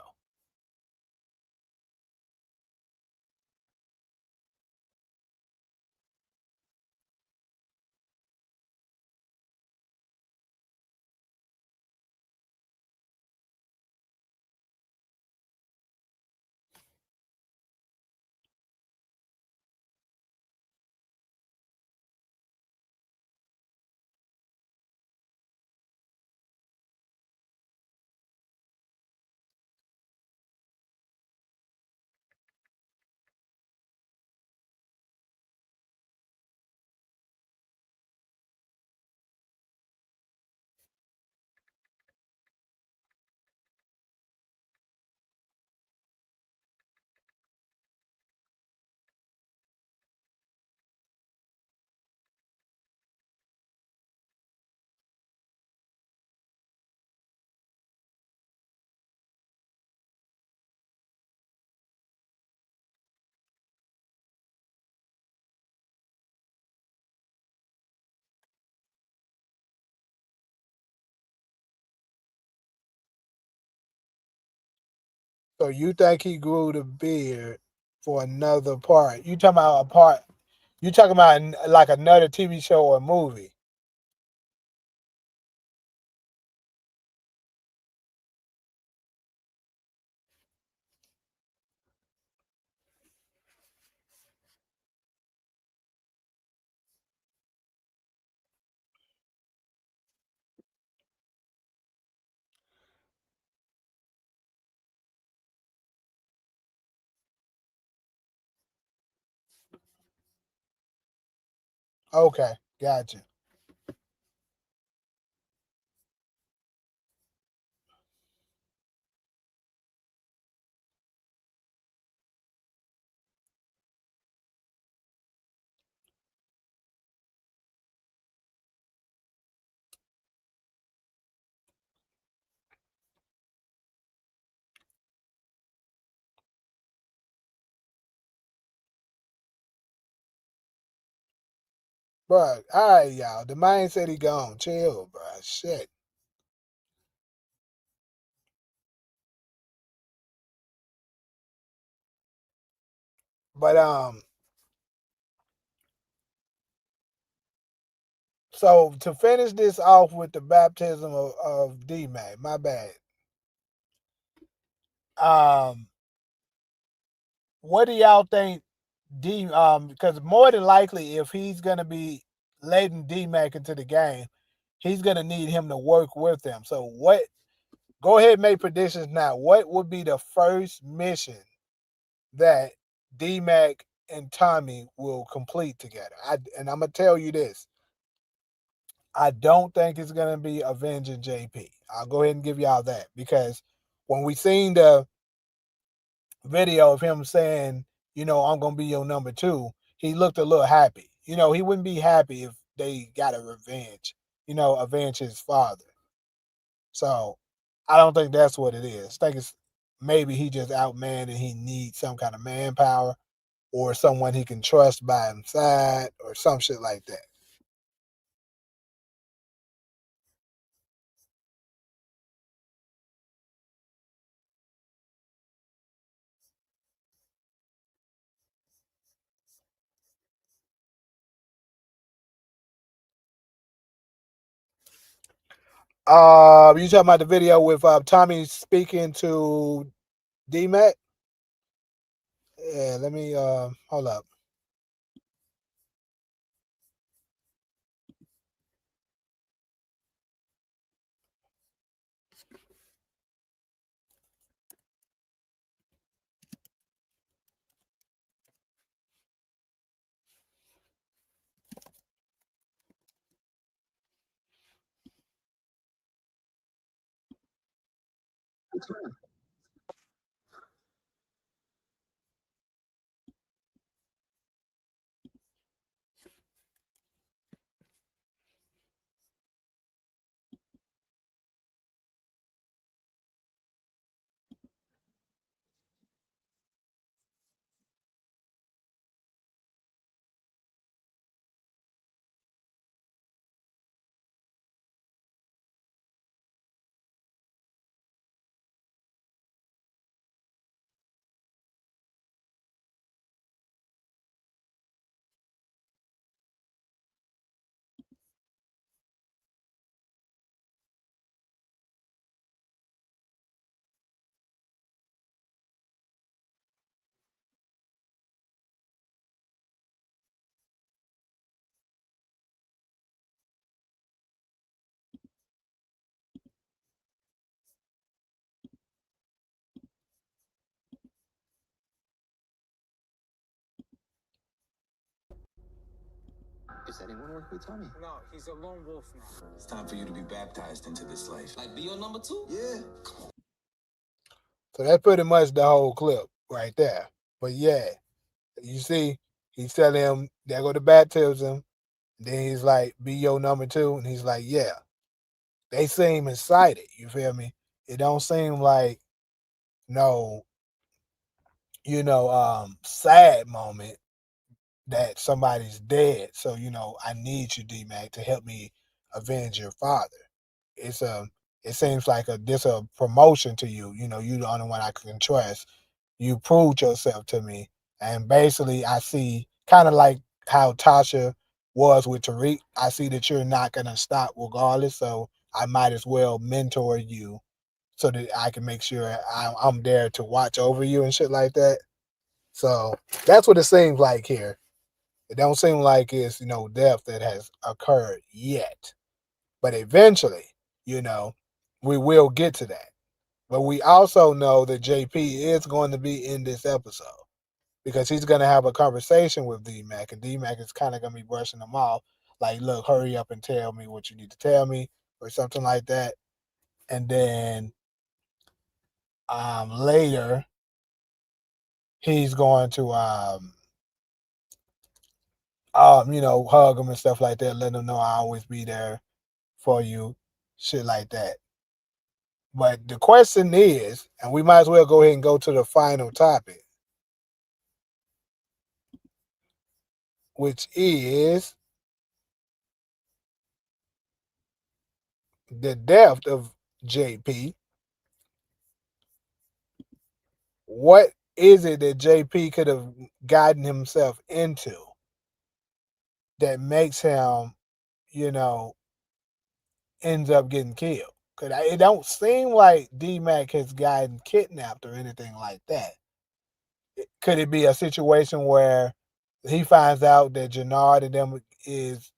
So you think he grew the beard for another part? You talking about a part? You talking about like another TV show or movie? Okay, gotcha. Bro, all right, y'all. The man said he gone. Chill, bro. Shit. But so to finish this off with the baptism of D Mac, my bad. Um, what do y'all think because more than likely if he's gonna be letting D Mac into the game, he's gonna need him to work with him. So what go ahead and make predictions now. What would be the first mission that D Mac and Tommy will complete together. And I'm gonna tell you this. I don't think it's gonna be Avenging JP. I'll go ahead and give y'all that because when we seen the video of him saying, I'm gonna be your number two, he looked a little happy. He wouldn't be happy if they got a revenge, avenge his father. So I don't think that's what it is. I think it's maybe he just outmanned and he needs some kind of manpower or someone he can trust by his side or some shit like that. You talking about the video with Tommy speaking to D Mac? Yeah, let me hold up. Is anyone work with Tommy? No, he's a lone wolf now. It's time for you to be baptized into this life. Like, be your number two? Yeah. So that's pretty much the whole clip right there. But yeah, you see, he's telling him there go the baptism. Then he's like, "Be your number two," and he's like, "Yeah." They seem excited. You feel me? It don't seem like no, sad moment that somebody's dead. So I need you, D Mac, to help me avenge your father. It's a. It seems like a promotion to you. You the only one I can trust. You proved yourself to me, and basically, I see kind of like how Tasha was with Tariq. I see that you're not gonna stop regardless. So I might as well mentor you so that I can make sure I'm there to watch over you and shit like that. So that's what it seems like here. It don't seem like it's death that has occurred yet, but eventually, you know, we will get to that. But we also know that JP is going to be in this episode because he's going to have a conversation with D Mac, and D Mac is kind of going to be brushing him off, like, "Look, hurry up and tell me what you need to tell me," or something like that. And then later, he's going to hug him and stuff like that, letting him know I always be there for you, shit like that. But the question is, and we might as well go ahead and go to the final topic, which is the death of JP. What is it that JP could have gotten himself into that makes him, you know, ends up getting killed? Cause it don't seem like D Mac has gotten kidnapped or anything like that. Could it be a situation where he finds out that Jannard and them is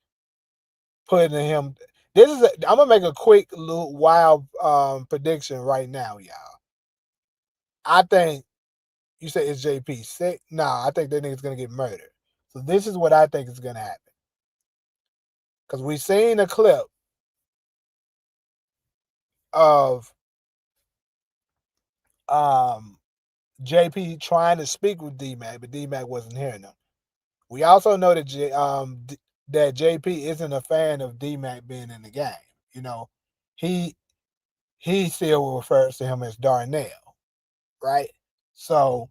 putting him? I'm gonna make a quick little wild prediction right now, y'all. I think You say is JP sick? Nah, I think that nigga's gonna get murdered. So this is what I think is gonna happen. Cause we seen a clip of um JP trying to speak with D Mac, but D Mac wasn't hearing him. We also know that that JP isn't a fan of D Mac being in the game. You know, he he still refers to him as Darnell, right? So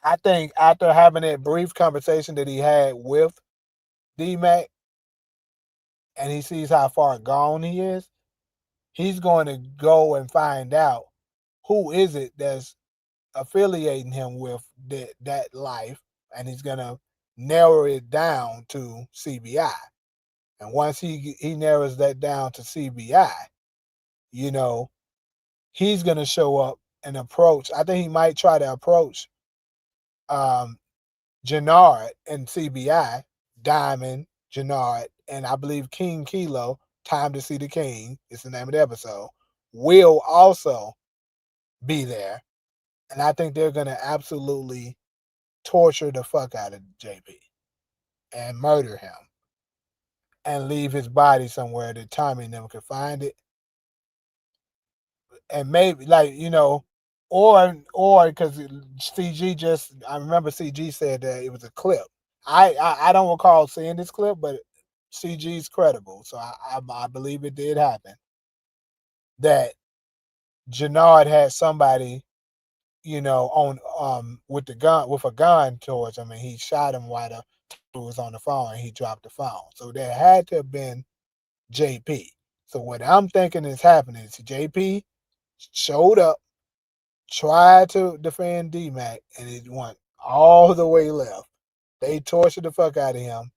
I think after having that brief conversation that he had with D Mac, and he sees how far gone he is, he's going to go and find out who is it that's affiliating him with that life, and he's gonna narrow it down to CBI. And once he narrows that down to CBI, you know, he's gonna show up and approach. I think he might try to approach um Jannard and CBI, Diamond, Jannard, and I believe King Kilo, Time to See the King is the name of the episode, will also be there. And I think they're gonna absolutely torture the fuck out of JP and murder him and leave his body somewhere that Tommy and them could find it. And maybe like, or because CG just I remember CG said that it was a clip. I don't recall seeing this clip, but CG's credible, so I believe it did happen. That Jannard had somebody, on with the gun with a gun towards him, and he shot him while the was on the phone, and he dropped the phone. So there had to have been JP. So what I'm thinking is happening is JP showed up, tried to defend D-Mac, and it went all the way left. They tortured the fuck out of him,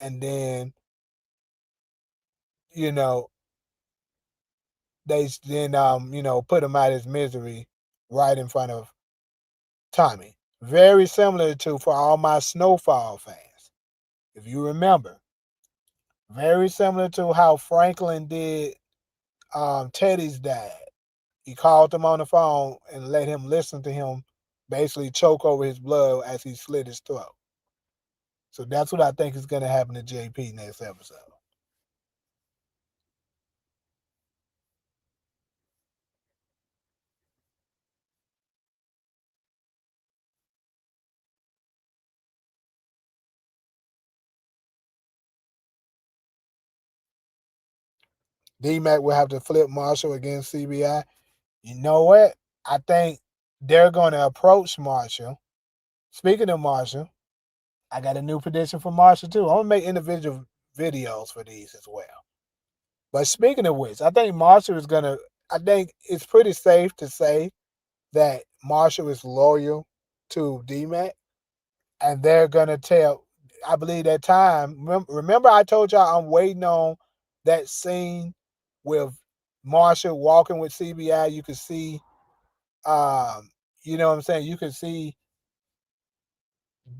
and then, you know, they then, put him out of his misery right in front of Tommy. Very similar to, for all my Snowfall fans, if you remember, very similar to how Franklin did Teddy's dad. He called him on the phone and let him listen to him basically choke over his blood as he slit his throat. So that's what I think is going to happen to JP next episode. D-Mac will have to flip Marshall against CBI. You know what? I think they're going to approach Marshall. Speaking of Marshall, I got a new prediction for Marshall too. I'm going to make individual videos for these as well. But speaking of which, I think Marshall is going to, I think it's pretty safe to say that Marshall is loyal to D-Mac, and they're going to tell, I believe that time, remember I told y'all I'm waiting on that scene with Marshall walking with CBI. You could see, you know what I'm saying? You could see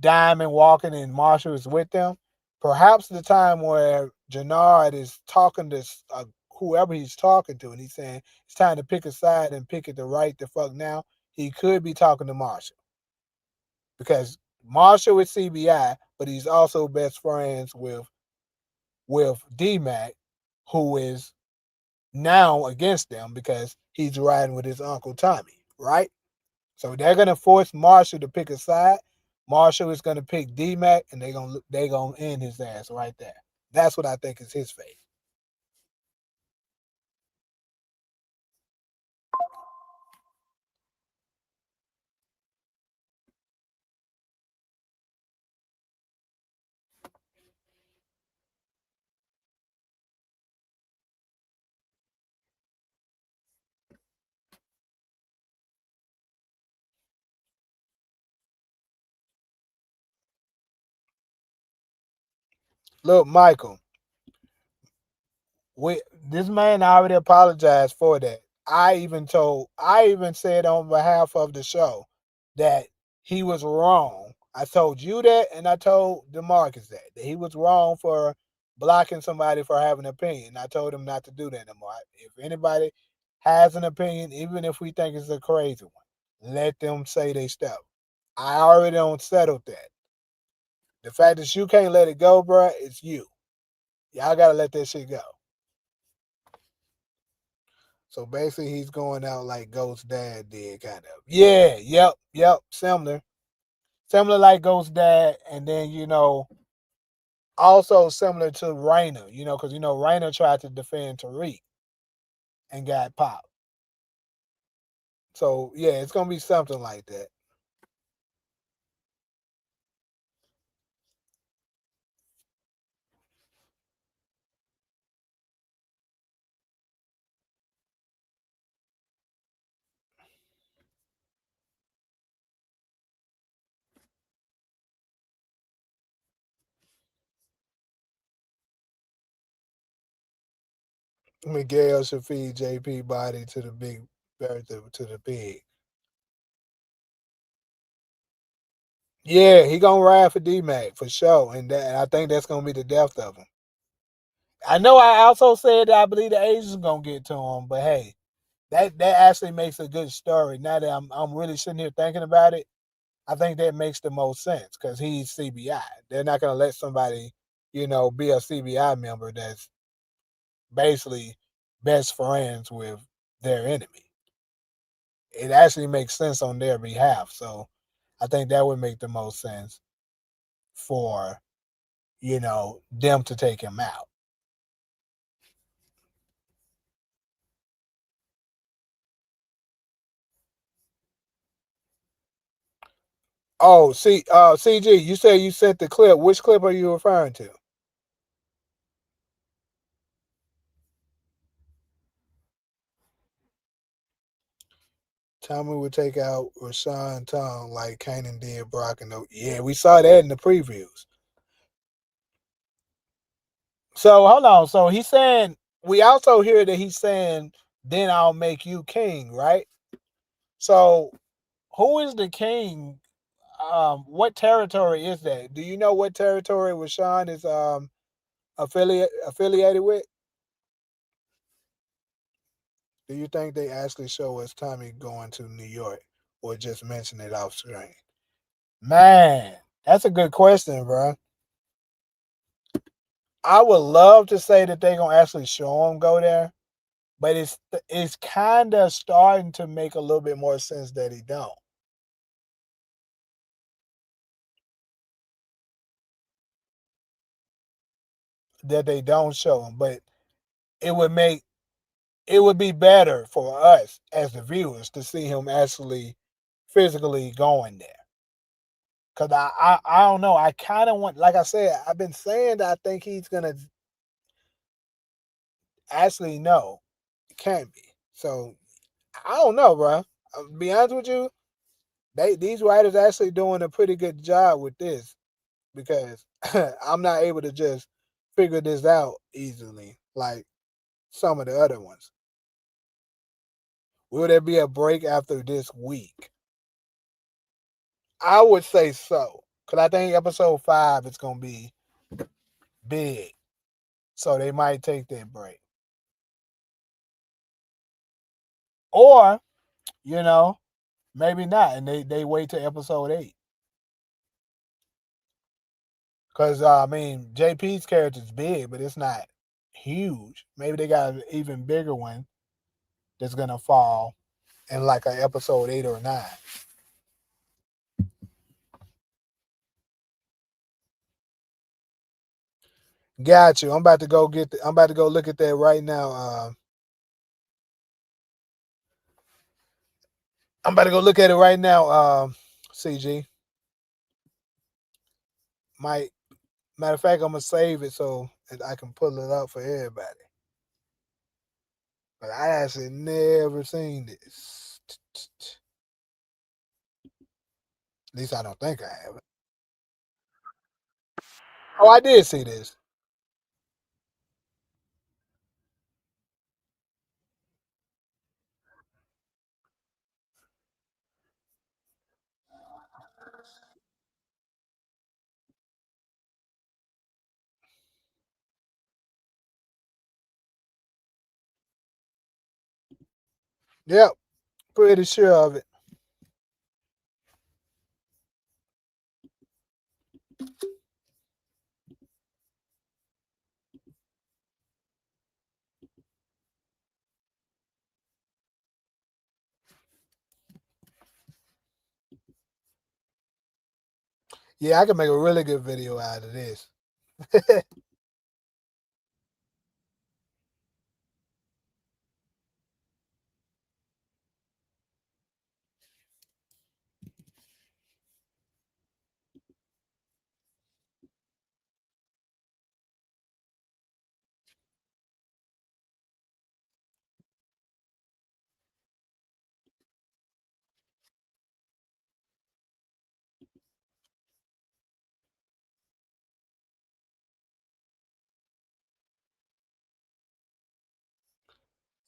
Diamond walking and Marshall is with them. Perhaps the time where Jannard is talking to whoever he's talking to, and he's saying it's time to pick a side and pick it the right the fuck now. He could be talking to Marshall because Marshall is CBI, but he's also best friends with D-Mac, who is now against them because he's riding with his uncle Tommy, right? So they're gonna force Marshall to pick a side. Marshall is gonna pick D-Mac, and they gonna end his ass right there. That's what I think is his fate. Look, Michael, this man already apologized for that. I even said on behalf of the show that he was wrong. I told you that, and I told DeMarcus that he was wrong for blocking somebody for having an opinion. I told him not to do that anymore. If anybody has an opinion, even if we think it's a crazy one, Let them say they step. I already don't settle that. The fact that you can't let it go, bruh, it's you. Y'all gotta let that shit go. So basically, he's going out like Ghost Dad did, kind of. Yeah, yep, similar like Ghost Dad, and then also similar to Raina, because Raina tried to defend Tariq and got popped. So yeah, it's gonna be something like that. Miguel should feed JP body to the big to the pig. Yeah, he gonna ride for D Mac for sure, and I think that's gonna be the death of him. I know. I also said that I believe the Asians gonna get to him, but hey, that actually makes a good story. Now that I'm really sitting here thinking about it, I think that makes the most sense because he's CBI. They're not gonna let somebody, be a CBI member that's basically best friends with their enemy. It actually makes sense on their behalf. So I think that would make the most sense for, them to take him out. Oh, CG, you said you sent the clip. Which clip are you referring to? Tommy would take out Rashawn Tom like Kanan did Brock and yeah, we saw that in the previews. So hold on. So he's saying we also hear that he's saying, then I'll make you king, right? So who is the king? What territory is that? Do you know what territory Rashawn is affiliated with? Do you think they actually show us Tommy going to New York or just mention it off screen? Man, that's a good question, bro. I would love to say that they're gonna actually show him go there, but it's kind of starting to make a little bit more sense that he don't. That they don't show him, but it would make it would be better for us as the viewers to see him actually physically going there. Cause I don't know. I kind of want, like I said, I've been saying that I think he's gonna actually no, it can't be. So I don't know, bro. I'll be honest with you, these writers actually doing a pretty good job with this because I'm not able to just figure this out easily like some of the other ones. Will there be a break after this week? I would say so. Cause I think episode 5 is gonna be big. So they might take that break. Or, you know, maybe not. And they wait to episode 8. Cause I mean JP's character is big, but it's not huge. Maybe they got an even bigger one that's gonna fall in like a episode 8 or 9. Got you. I'm about to go look at that right now. I'm about to go look at it right now. CG. Might Matter of fact, I'm gonna save it so that I can pull it up for everybody. But I actually never seen this. At least I don't think I have it. Oh, I did see this. Yep, pretty sure of it. Yeah, I can make a really good video out of this.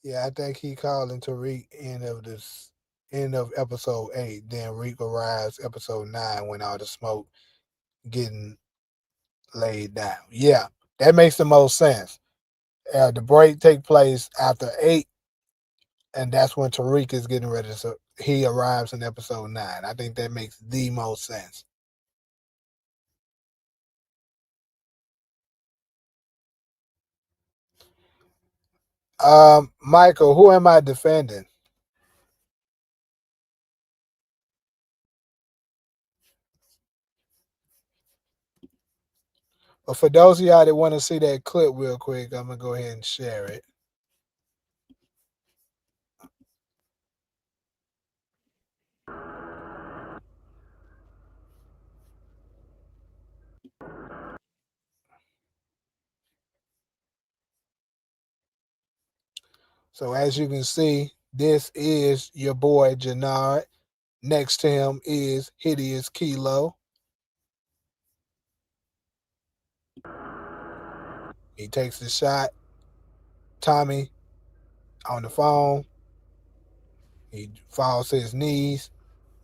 Yeah, I think he calling Tariq end of episode 8. Then Reek arrives episode 9 when all the smoke getting laid down. Yeah, that makes the most sense. The break take place after 8, and that's when Tariq is getting ready. So he arrives in episode 9. I think that makes the most sense. Michael, who am I defending? But for those of y'all that want to see that clip real quick, I'm gonna go ahead and share it. So as you can see, this is your boy Jannard. Next to him is Hideous Kilo. He takes the shot. Tommy on the phone. He falls to his knees.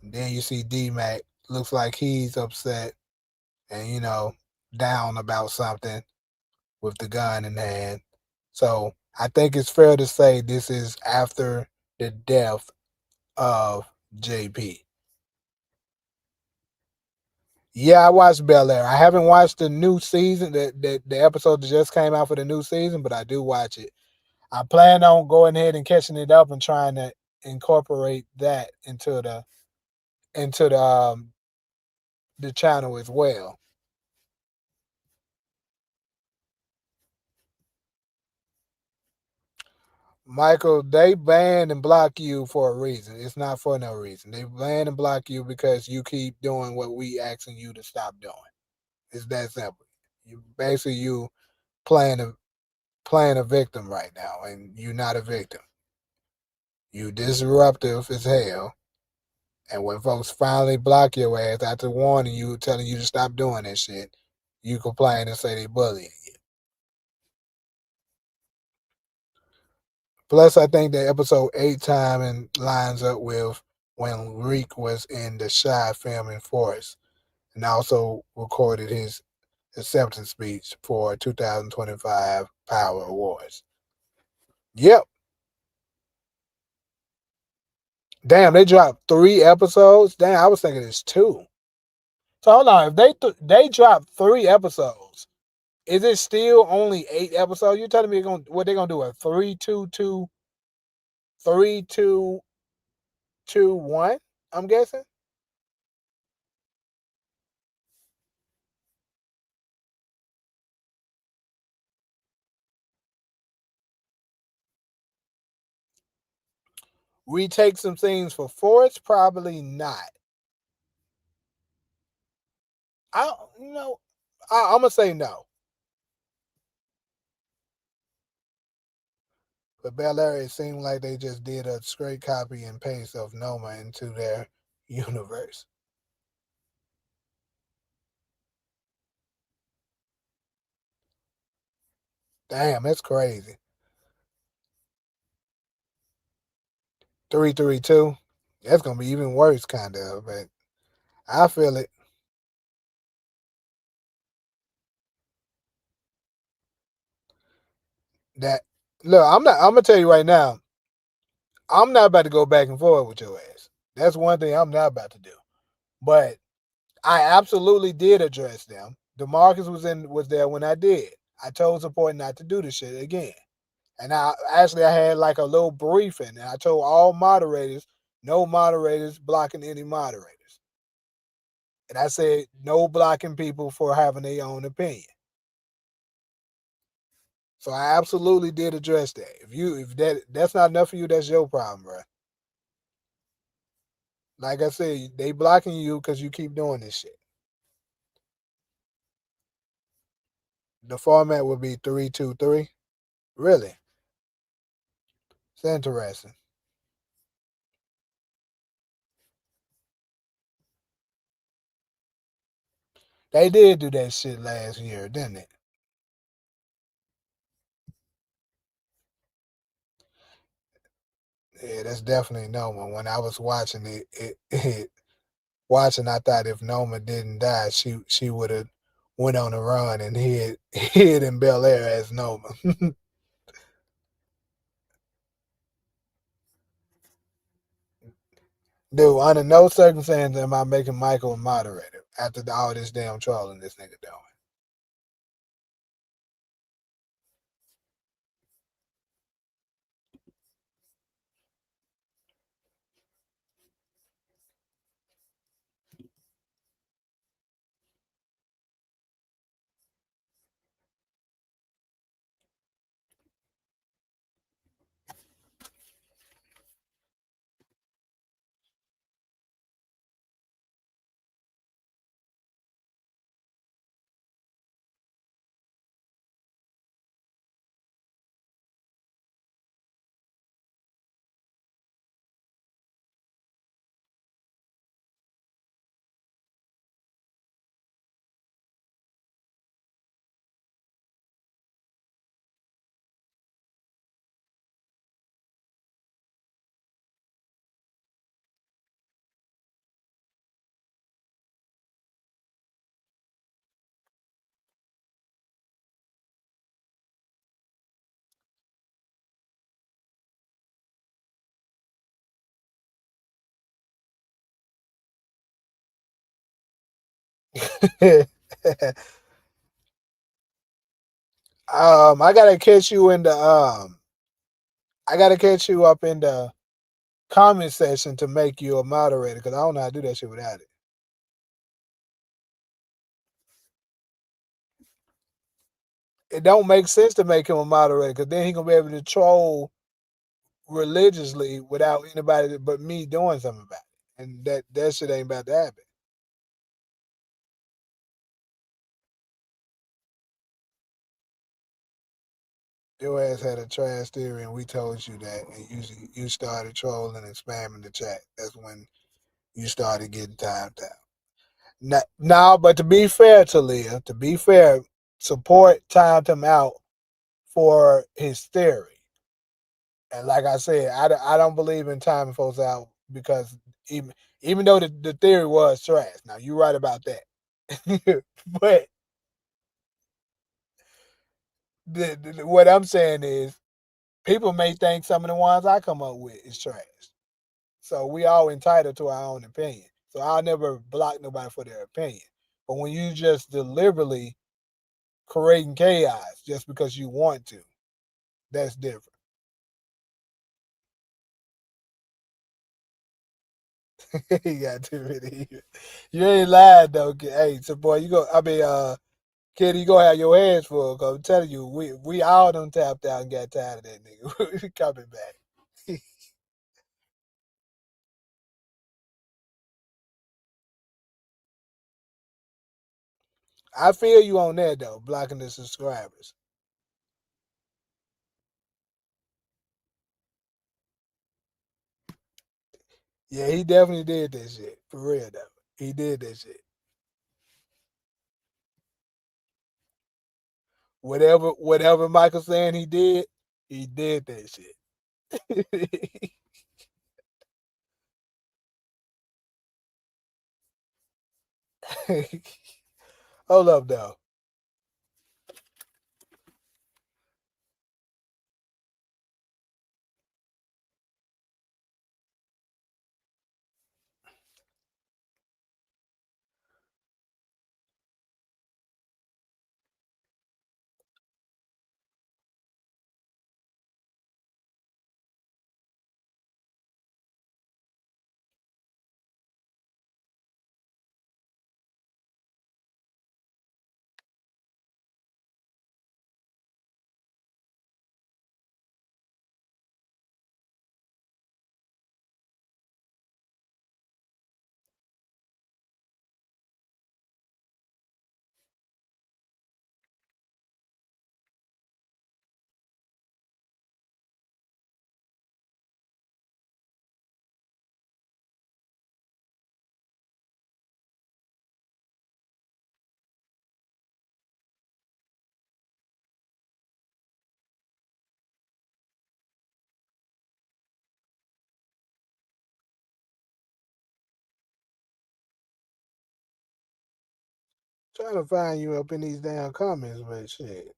And then you see D Mac. Looks like he's upset and, down about something with the gun in hand. So I think it's fair to say this is after the death of JP. Yeah, I watched Bel Air. I haven't watched the new season, the episode that just came out for the new season, but I do watch it. I plan on going ahead and catching it up and trying to incorporate that into the channel as well. Michael, they ban and block you for a reason. It's not for no reason. They ban and block you because you keep doing what we asking you to stop doing. It's that simple. You playing a playing a victim right now, and you're not a victim. You disruptive as hell. And when folks finally block your ass after warning you, telling you to stop doing that shit, you complain and say they bullying you. Plus, I think that episode 8 timing lines up with when Reek was in the Shy filming Forest and also recorded his acceptance speech for 2025 Power Awards. Yep. Damn, they dropped 3 episodes. Damn, I was thinking it's 2. So hold on, if they dropped 3 episodes, is it still only 8 episodes? You telling me what they're gonna do? A 3-2-2, 3-2-2-1? I'm guessing. Retake some things for Forest? Probably not. I you know I'm gonna say no. But Bel Air, it seemed like they just did a straight copy and paste of Noma into their universe. Damn, that's crazy. 332. That's gonna be even worse, kind of. But I feel it. That look, I'm gonna tell you right now. I'm not about to go back and forth with your ass. That's one thing I'm not about to do. But I absolutely did address them. DeMarcus was there when I did. I told support not to do this shit again. And I had like a little briefing and I told all moderators, no moderators blocking any moderators. And I said no blocking people for having their own opinion. So I absolutely did address that. If that's not enough for you, that's your problem, bro. Like I said, they blocking you because you keep doing this shit. The format would be 3-2-3. Really, it's interesting. They did do that shit last year, didn't it? Yeah, that's definitely Noma. When I was watching it watching, I thought if Noma didn't die, she would have went on a run and hid hid in Bel Air as Noma. Dude, under no circumstance am I making Michael a moderator after all this damn trolling this nigga doing. I gotta catch you in the I gotta catch you up in the comment section to make you a moderator because I don't know how to do that shit without it. It don't make sense to make him a moderator because then he gonna be able to troll religiously without anybody but me doing something about it, and that shit ain't about to happen. Your ass had a trash theory, and we told you that, and you started trolling and spamming the chat. That's when you started getting timed out. Now, but to be fair to Leah, to be fair, support timed him out for his theory. And like I said, I don't believe in timing folks out because even though the theory was trash. Now you're right about that. But what I'm saying is people may think some of the ones I come up with is trash. So we all entitled to our own opinion. So I'll never block nobody for their opinion. But when you just deliberately creating chaos just because you want to, that's different. You got too many. You ain't lying though. Hey, so boy, you go. I mean, kid, you gonna have your hands full. Cause I'm telling you, we all done tapped out and got tired of that nigga. We coming back. I feel you on that though, blocking the subscribers. Yeah, he definitely did that shit for real though. He did that shit. Whatever Michael saying he did that shit. Hold up though. Trying to find you up in these damn comments, but shit.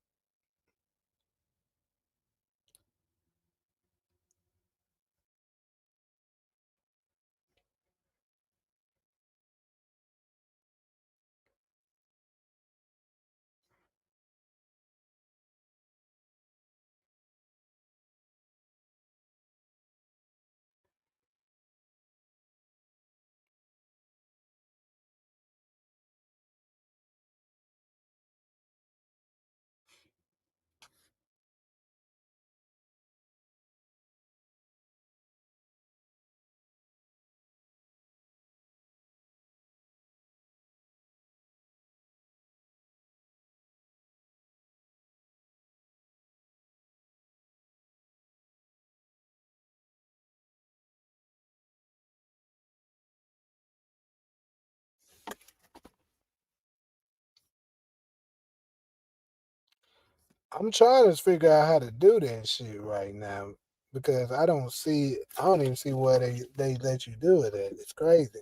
I'm trying to figure out how to do that shit right now because I don't even see where they let you do it at. It's crazy.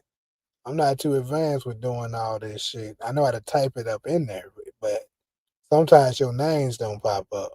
I'm not too advanced with doing all this shit. I know how to type it up in there, but sometimes your names don't pop up.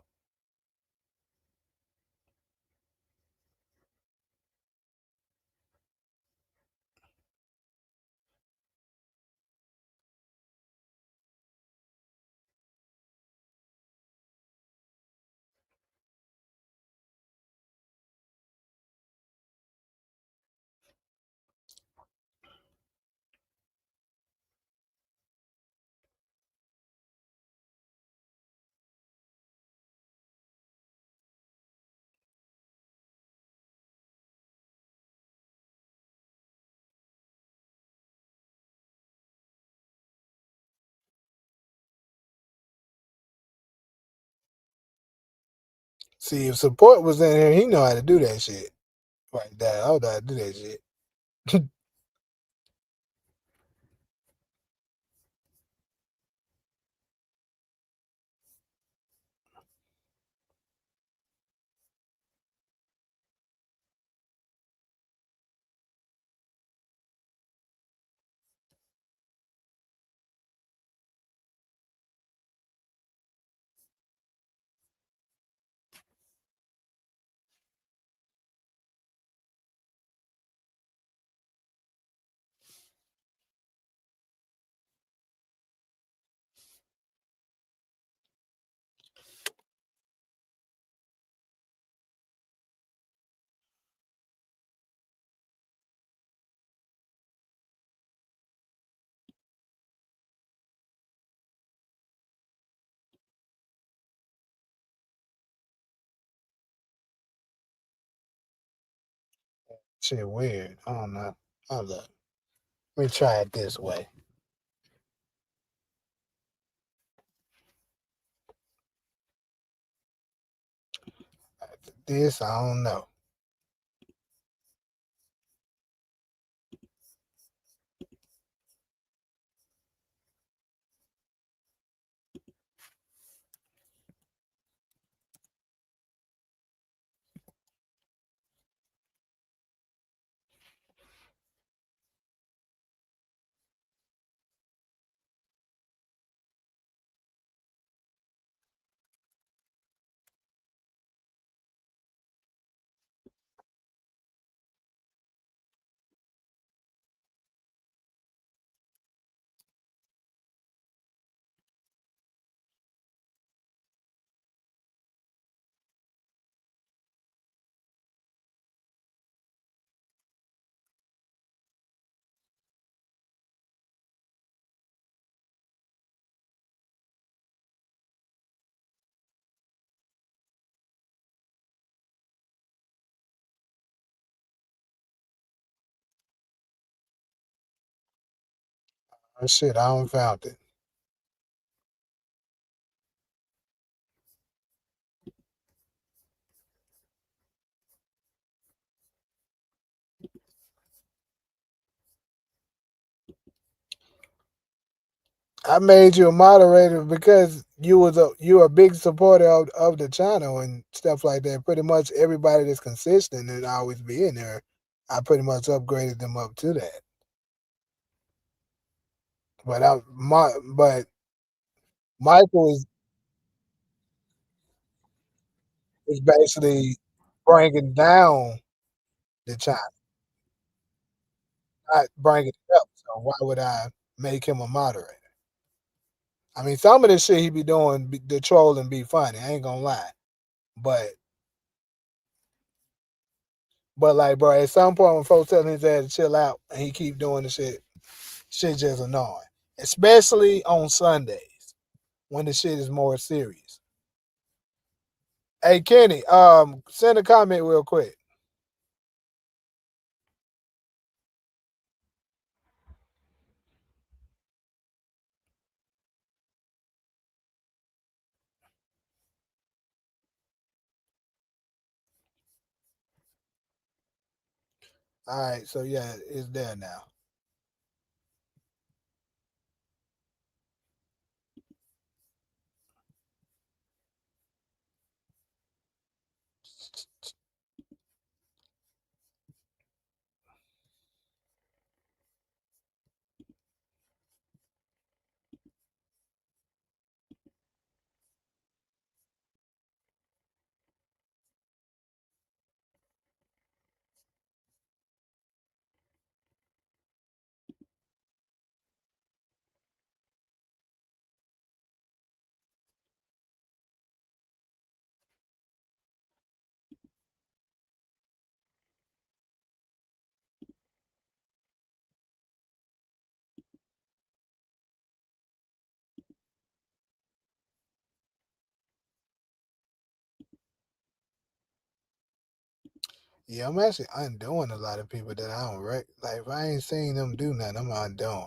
See, if support was in here, he know how to do that shit. Right there, I know how to do that shit. Shit weird. I don't know. Hold up. Let me try it this way. This I don't know. Oh, shit, I don't found it. I made you a moderator because you a big supporter of the channel and stuff like that. Pretty much everybody that's consistent and always be in there, I pretty much upgraded them up to that. But Michael is basically bringing down the China, not bringing it up. So why would I make him a moderator? I mean, some of this shit he be doing, the trolling be funny. I ain't gonna lie, but like, bro, at some point when folks telling his ass to chill out and he keep doing the shit just annoying. Especially on Sundays when the shit is more serious. Hey Kenny, send a comment real quick. All right, so yeah, it's there now. Yeah, I'm actually undoing a lot of people that I don't like. If I ain't seen them do nothing, I'm undoing.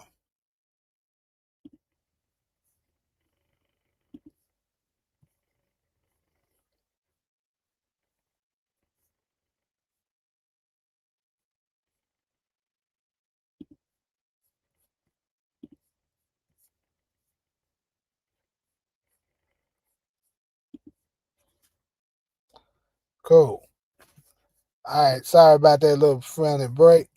Cool. All right, sorry about that little friendly break.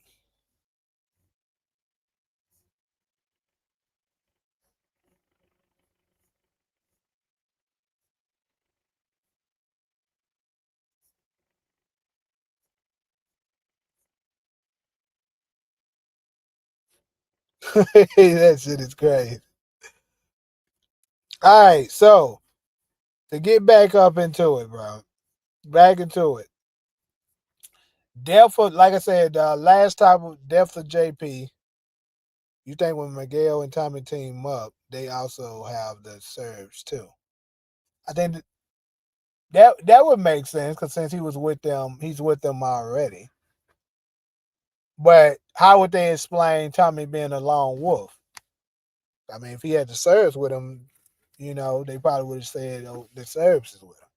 That shit is crazy. All right, so to get back up into it, bro. Back into it. Death for, like I said, last time of Death for JP. You think when Miguel and Tommy team up, they also have the serves too. I think that would make sense because since he was with them, he's with them already. But how would they explain Tommy being a lone wolf? I mean, if he had the serves with him, they probably would have said, "Oh, the serves is with him."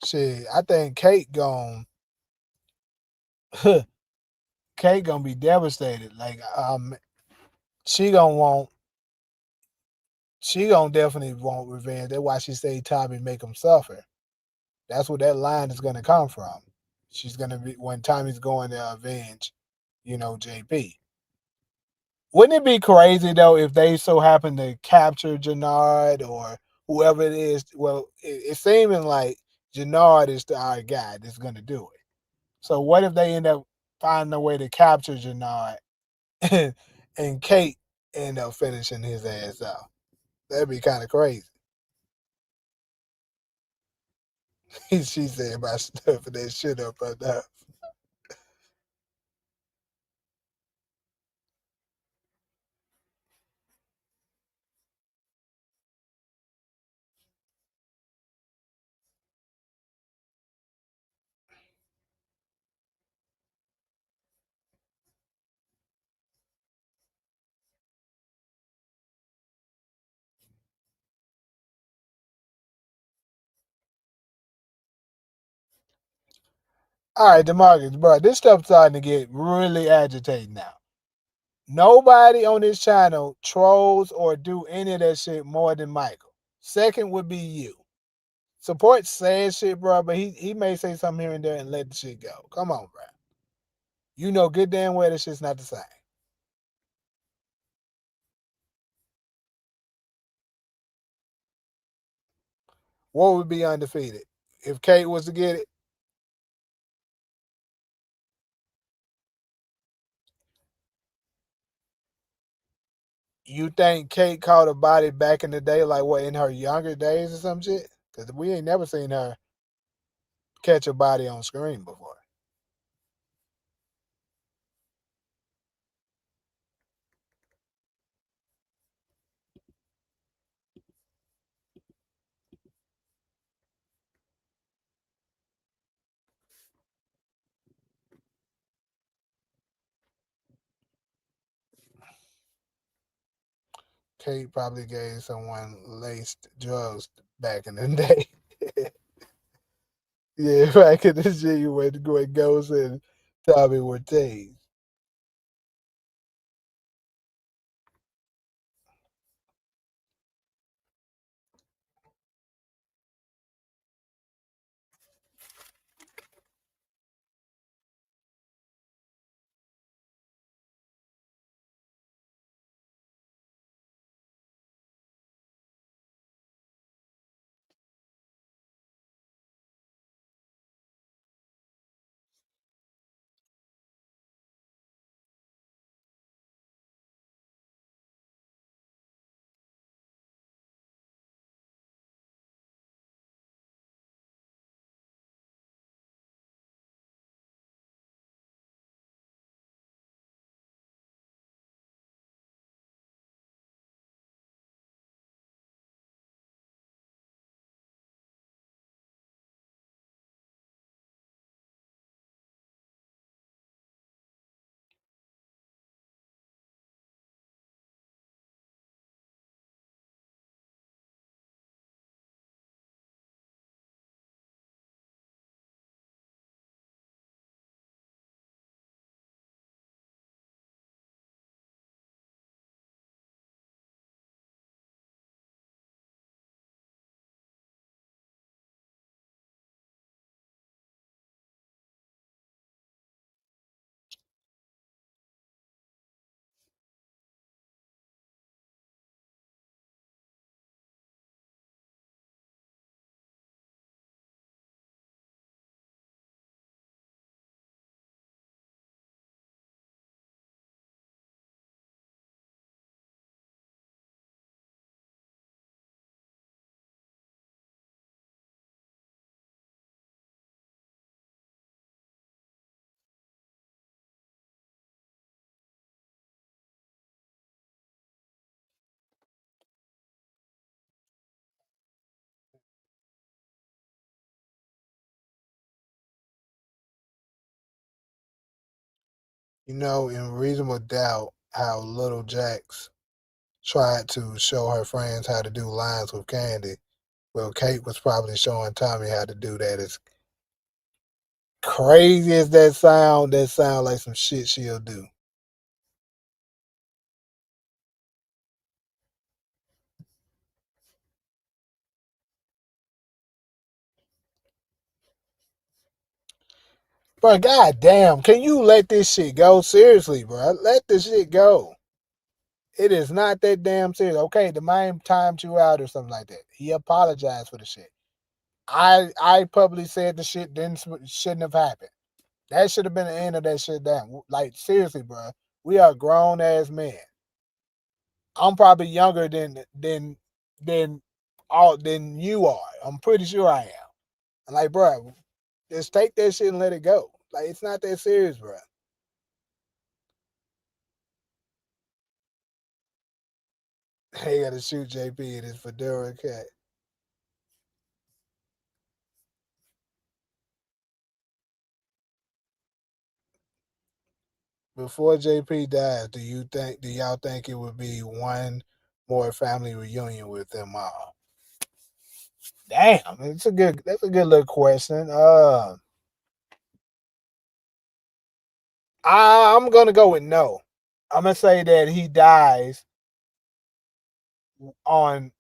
Shit, I think Kate gonna be devastated. Like, she gonna want, she gonna definitely want revenge. That's why she say Tommy make him suffer. That's where that line is gonna come from. She's gonna be when Tommy's going to avenge, JP. Wouldn't it be crazy though if they so happen to capture Jannard or whoever it is? Well, it's seeming like Jannard is our guy that's gonna do it. So what if they end up finding a way to capture Jannard and, Kate end up finishing his ass out? That'd be kind of crazy. She said about stuffing that shit up her now. All right, Demarcus, bro, this stuff's starting to get really agitating now. Nobody on this channel trolls or do any of that shit more than Michael. Second would be you. Support says shit, bro, but he may say something here and there and let the shit go. Come on, bro. You know good damn well this shit's not the same. What would be undefeated? If Kate was to get it, you think Kate caught a body back in the day, like what, in her younger days or some shit? Because we ain't never seen her catch a body on screen before. Kate probably gave someone laced drugs back in the day. Yeah, back in the G when Ghost and Tommy were teens. You know, in Reasonable Doubt, how Little Jax tried to show her friends how to do lines with Candy. Well, Kate was probably showing Tommy how to do that. As crazy as that sound like some shit she'll do. But goddamn, can you let this shit go? Seriously, bro. Let this shit go. It is not that damn serious. Okay, the man timed you out or something like that. He apologized for the shit. I publicly said the shit shouldn't have happened. That should have been the end of that shit. Damn, like seriously, bro. We are grown ass men. I'm probably younger than all than you are. I'm pretty sure I am. And like, bro, just take that shit and let it go. Like, it's not that serious, bro. They gotta shoot JP in his fedora cat. Before JP dies, do y'all think it would be one more family reunion with them all? Damn, that's a good little question. I'm gonna go with no. I'm gonna say that he dies on.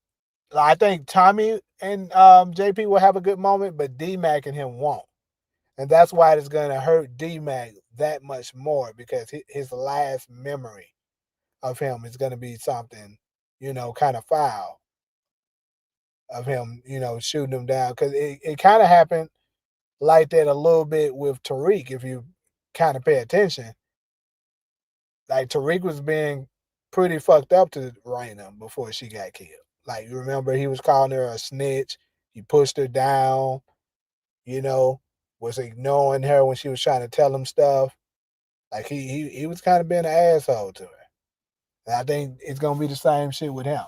I think Tommy and JP will have a good moment, but D Mac and him won't, and that's why it's gonna hurt D Mac that much more because his last memory of him is gonna be something, kind of foul of him, shooting him down because it kind of happened like that a little bit with Tariq. If you kind of pay attention, like Tariq was being pretty fucked up to Raina before she got killed. Like you remember, he was calling her a snitch. He pushed her down. You know, was ignoring her when she was trying to tell him stuff. Like he was kind of being an asshole to her. And I think it's gonna be the same shit with him.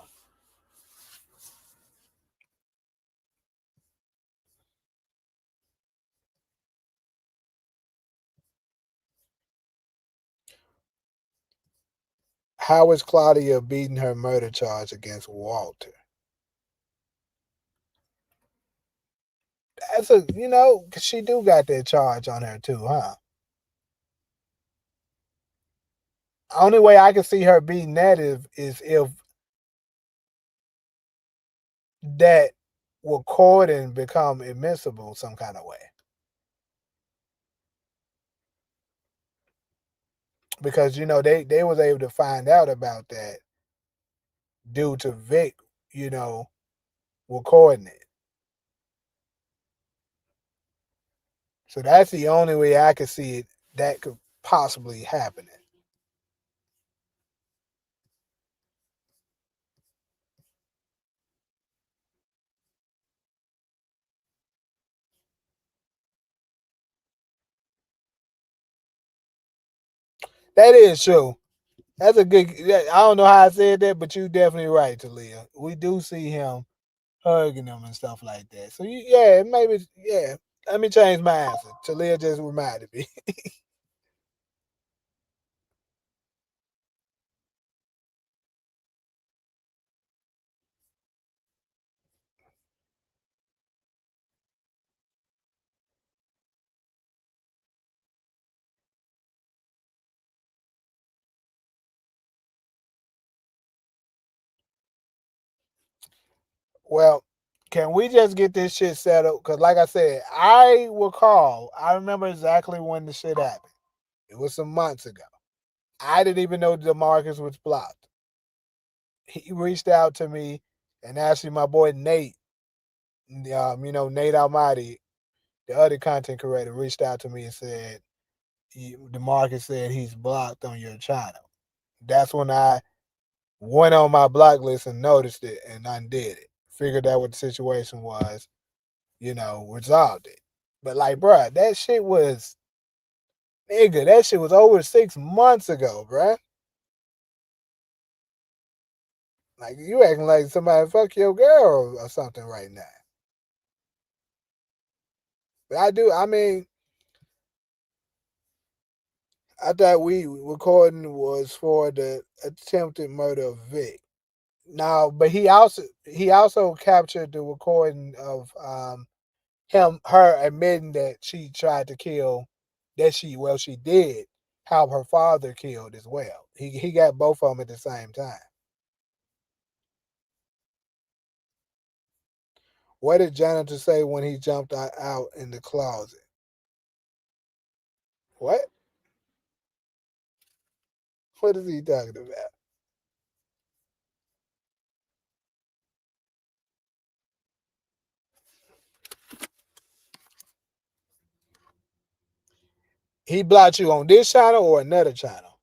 How is Claudia beating her murder charge against Walter? That's a cause she do got that charge on her too, huh? Only way I can see her beating that is if that recording become admissible some kind of way. Because they was able to find out about that due to Vic, you know, recording it. So that's the only way I could see it that could possibly happen. That is true. That's a good. I don't know how I said that, but you definitely right, Talia. We do see him hugging them and stuff like that. So yeah, maybe yeah. Let me change my answer. Talia just reminded me. Well, can we just get this shit settled? Because, like I said, I remember exactly when the shit happened. It was some months ago. I didn't even know DeMarcus was blocked. He reached out to me, and actually, my boy Nate, Nate Almighty, the other content creator, reached out to me and said, DeMarcus said he's blocked on your channel. That's when I went on my block list and noticed it and undid it. Figured out what the situation was, resolved it. But like, bruh, that shit was over 6 months ago, bruh. Like you acting like somebody fuck your girl or something right now. But I mean, I thought we recording was for the attempted murder of Vic. Now, but he also captured the recording of her admitting that she tried to kill she did have her father killed as well. He got both of them at the same time. What did janitor say when he jumped out in the closet? What? What is he talking about? He blocked you on this channel or another channel?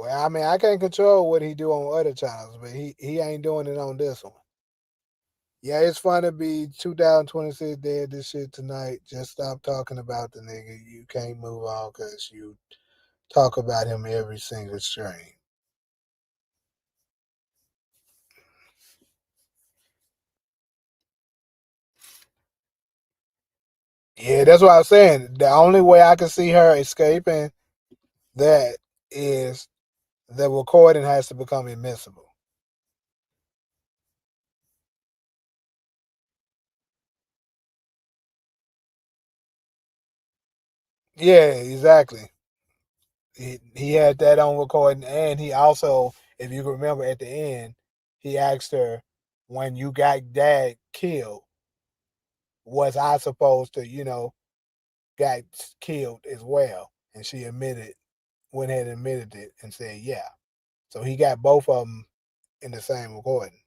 Well, I mean, I can't control what he do on other channels, but he ain't doing it on this one. Yeah, it's fun to be 2026 dead this shit tonight. Just stop talking about the nigga. You can't move on because you talk about him every single stream. Yeah, that's what I'm saying. The only way I can see her escaping that is the recording has to become admissible. Yeah, exactly. He had that on recording, and he also, if you remember at the end, he asked her, "When you got dad killed, was I supposed to, got killed as well?" And she went ahead and admitted it, and said, "Yeah." So he got both of them in the same recording.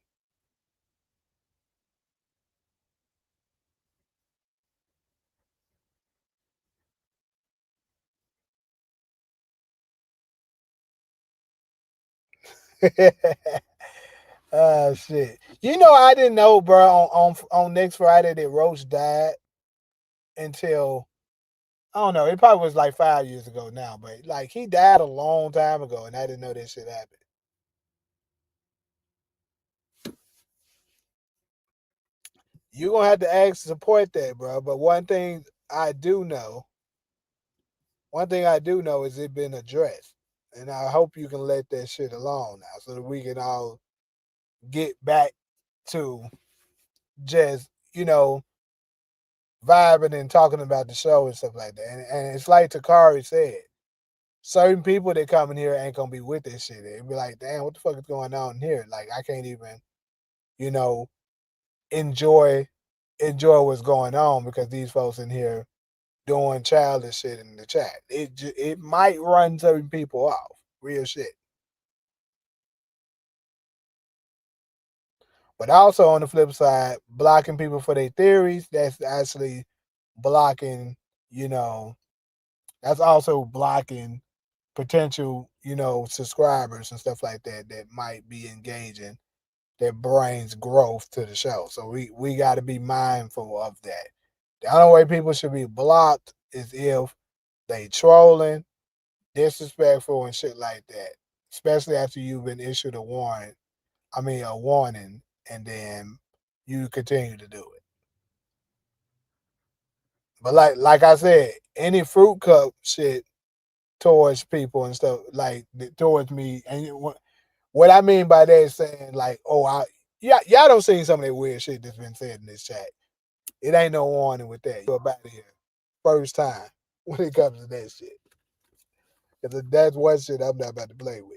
Shit. I didn't know, bro. On next Friday that Roach died until I don't know. It probably was like 5 years ago now, but like he died a long time ago, and I didn't know that shit happened. You're gonna have to ask to support that, bro. But I do know, one thing I do know is it been addressed, and I hope you can let that shit alone now, so that we can all get back to just vibing and talking about the show and stuff like that. And it's like Takari said, certain people that come in here ain't gonna be with this shit. They be like, damn, what the fuck is going on here? Like I can't even, you know, enjoy what's going on because these folks in here doing childish shit in the chat. It might run certain people off. Real shit. But also on the flip side, blocking people for their theories, that's actually blocking, you know, that's also blocking potential, subscribers and stuff like that that might be engaging that brings growth to the show. So we got to be mindful of that. The only way people should be blocked is if they trolling, disrespectful, and shit like that. Especially after you've been issued a warrant. I mean a warning, and then you continue to do it. But like I said, any fruit cup shit towards people and stuff like towards me, and what I mean by that is saying like, oh, yeah, y'all don't see some of that weird shit that's been said in this chat. It ain't no warning with that. You're about here first time when it comes to that shit. Because that's one shit I'm not about to play with.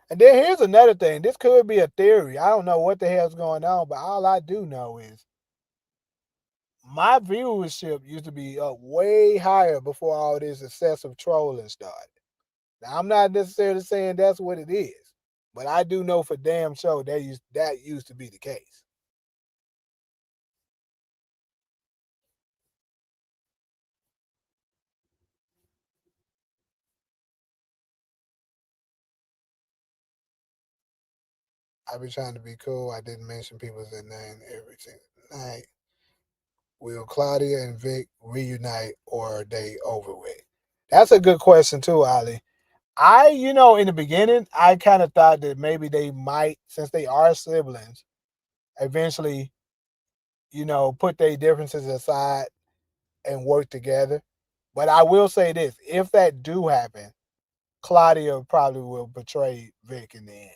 And then here's another thing. This could be a theory. I don't know what the hell's going on, but all I do know is my viewership used to be up way higher before all this excessive trolling started. Now I'm not necessarily saying that's what it is, but I do know for damn sure that used to be the case. I be trying to be cool. I didn't mention people's name every single night. Will Claudia and Vic reunite or are they over with? That's a good question too, Ali. In the beginning, I kind of thought that maybe they might, since they are siblings, eventually, put their differences aside and work together. But I will say this: if that do happen, Claudia probably will betray Vic in the end.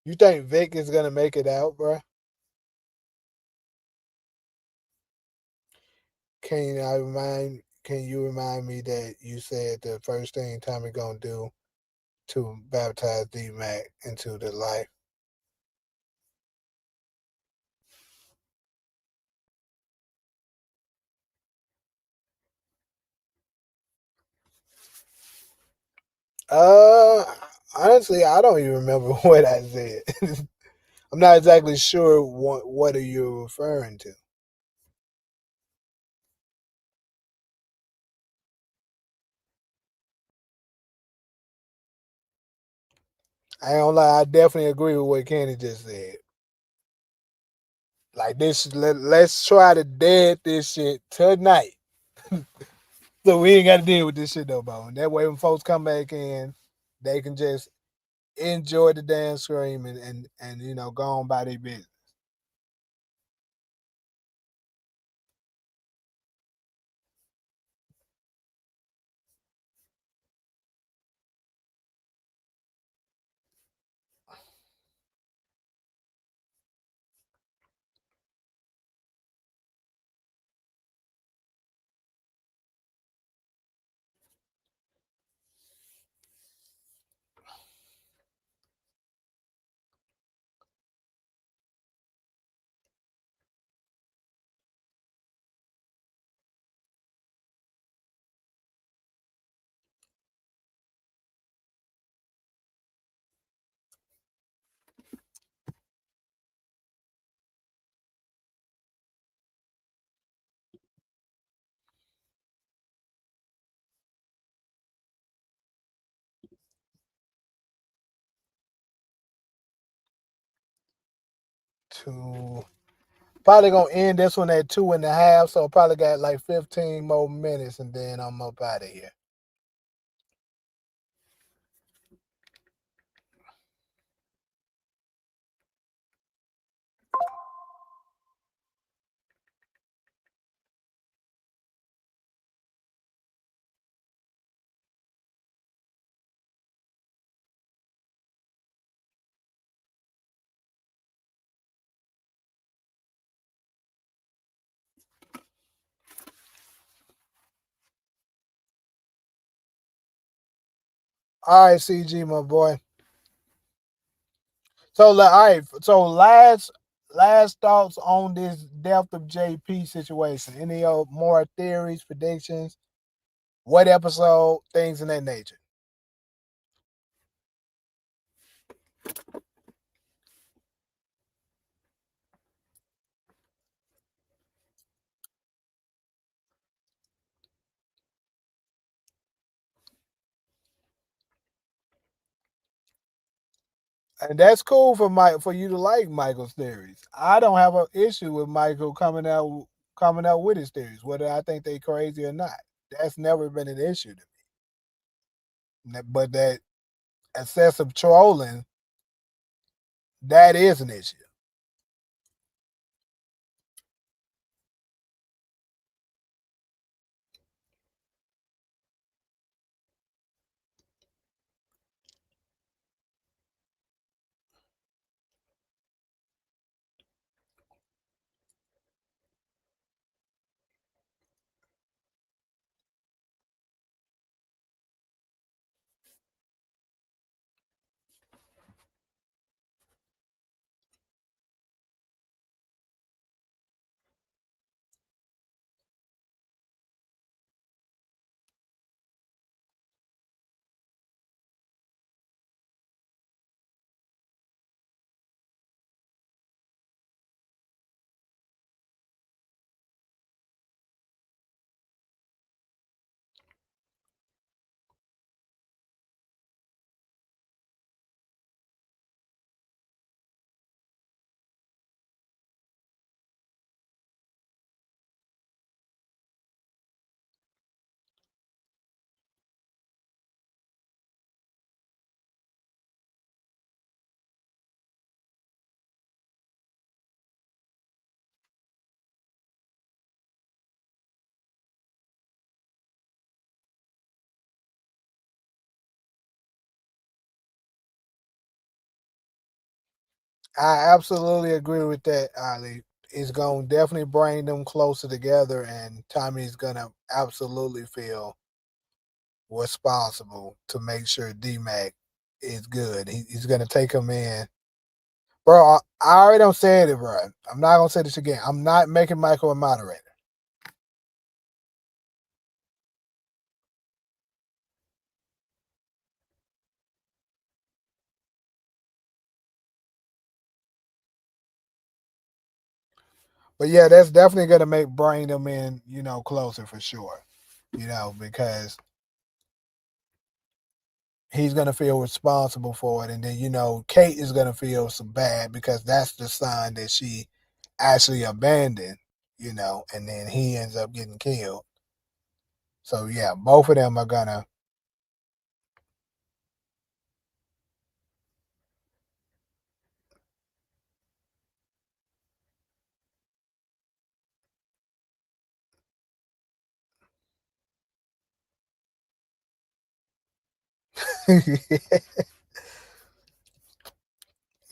You think Vic is gonna make it out, bro? Can you remind me that you said the first thing Tommy gonna do to baptize D Mac into the life? Uh, honestly, I don't even remember what I said. I'm not exactly sure what are you referring to. I ain't gonna lie, I definitely agree with what Kenny just said. Like this, let's try to dead this shit tonight, so we ain't got to deal with this shit no more. And that way, when folks come back in, they can just enjoy the dance scream and go on by their business. To Probably gonna end this one at 2.5, so probably got like 15 more minutes, and then I'm up out of here. All right, CG, my boy. So, all right. So, last thoughts on this death of JP situation. Any more theories, predictions? What episode? Things in that nature. And that's cool for you to like Michael's theories. I don't have an issue with Michael coming out with his theories, whether I think they crazy or not. That's never been an issue to me. But that excessive trolling, that is an issue. I absolutely agree with that, Ali. It's going to definitely bring them closer together, and Tommy's going to absolutely feel responsible to make sure D-Mac is good. He's going to take him in. Bro, I already don't say it, bro. I'm not going to say this again. I'm not making Michael a moderator. But yeah, that's definitely gonna make bring them in, closer for sure. Because he's gonna feel responsible for it, and then Kate is gonna feel some bad because that's the son that she actually abandoned. And then he ends up getting killed. So yeah, both of them are gonna.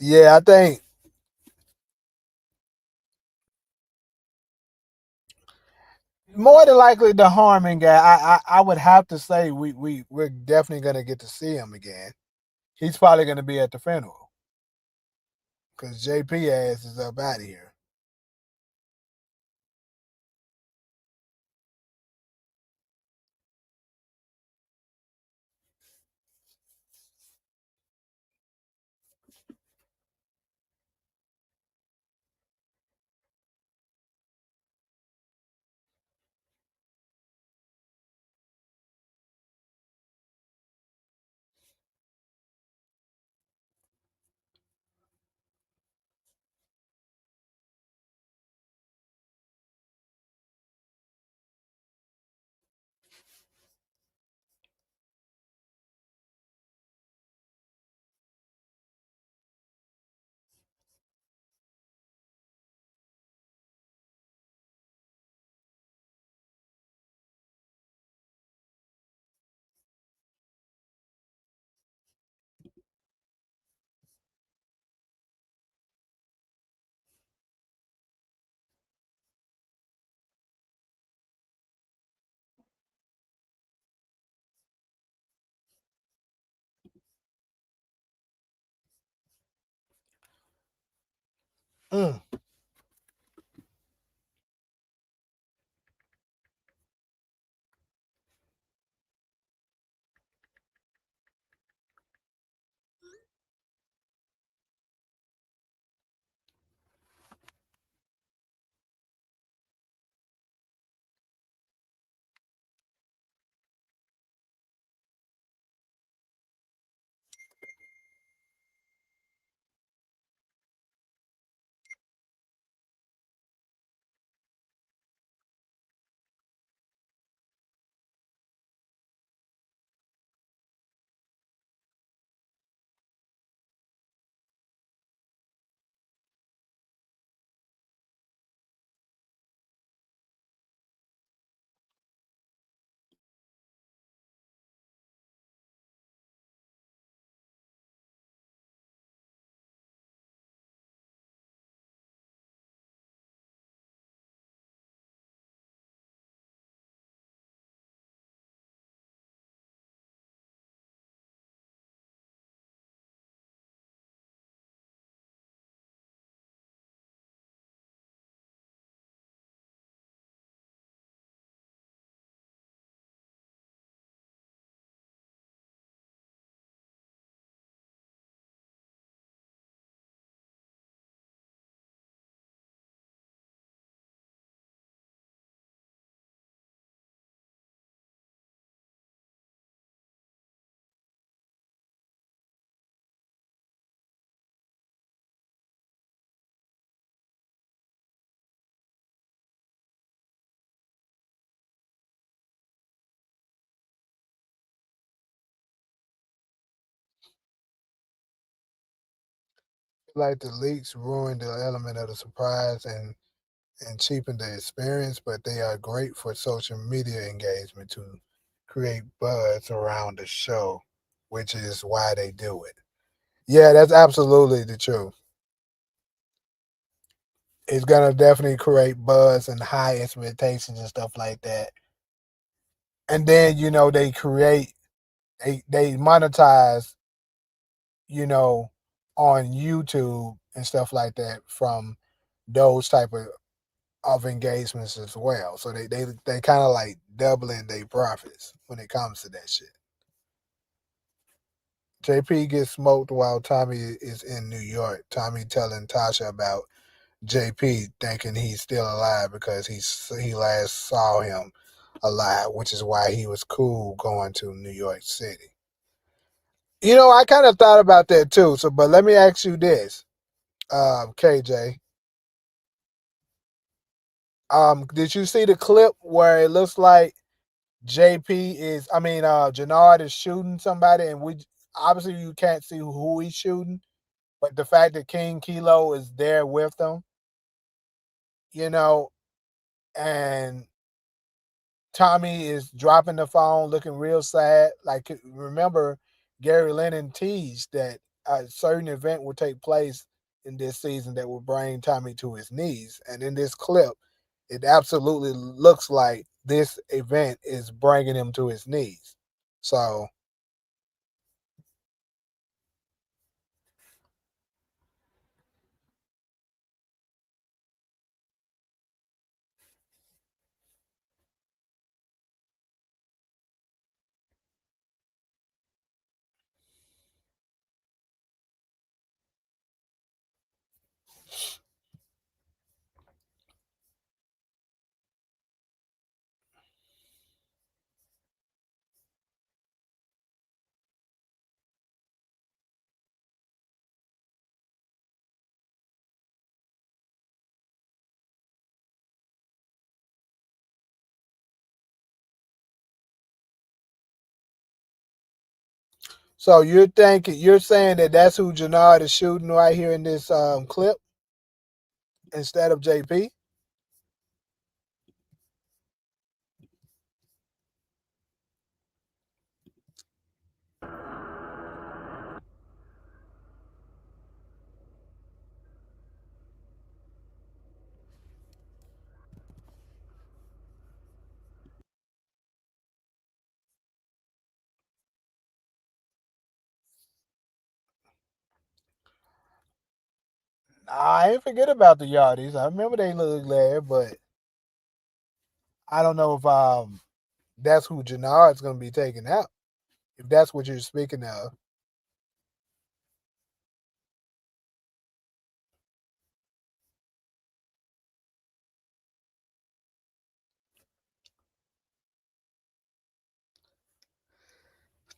Yeah, I think more than likely the Harmon guy. I would have to say we're definitely gonna get to see him again. He's probably gonna be at the funeral because JP ass is up out of here. Mm. Like the leaks ruin the element of the surprise and cheapen the experience, but they are great for social media engagement to create buzz around the show, which is why they do it. Yeah, that's absolutely the truth. It's gonna definitely create buzz and high expectations and stuff like that. And then they create, they monetize, you know, on YouTube and stuff like that from those type of engagements as well. So they kind of like doubling their profits when it comes to that shit. JP gets smoked while Tommy is in New York. Tommy telling Tasha about JP, thinking he's still alive because he last saw him alive, which is why he was cool going to New York City. I kind of thought about that too. So, but let me ask you this, KJ. Did you see the clip where it looks like JP is? I mean, Jannard is shooting somebody, and we obviously you can't see who he's shooting, but the fact that King Kilo is there with them, you know, and Tommy is dropping the phone, looking real sad. Like, remember, Gary Lennon teased that a certain event will take place in this season that will bring Tommy to his knees. And in this clip, it absolutely looks like this event is bringing him to his knees. So, so you're saying that that's who Jannard is shooting right here in this clip instead of JP? I ain't forget about the Yardies. I remember they looked there, but I don't know if that's who Jannard's going to be taking out. If that's what you're speaking of,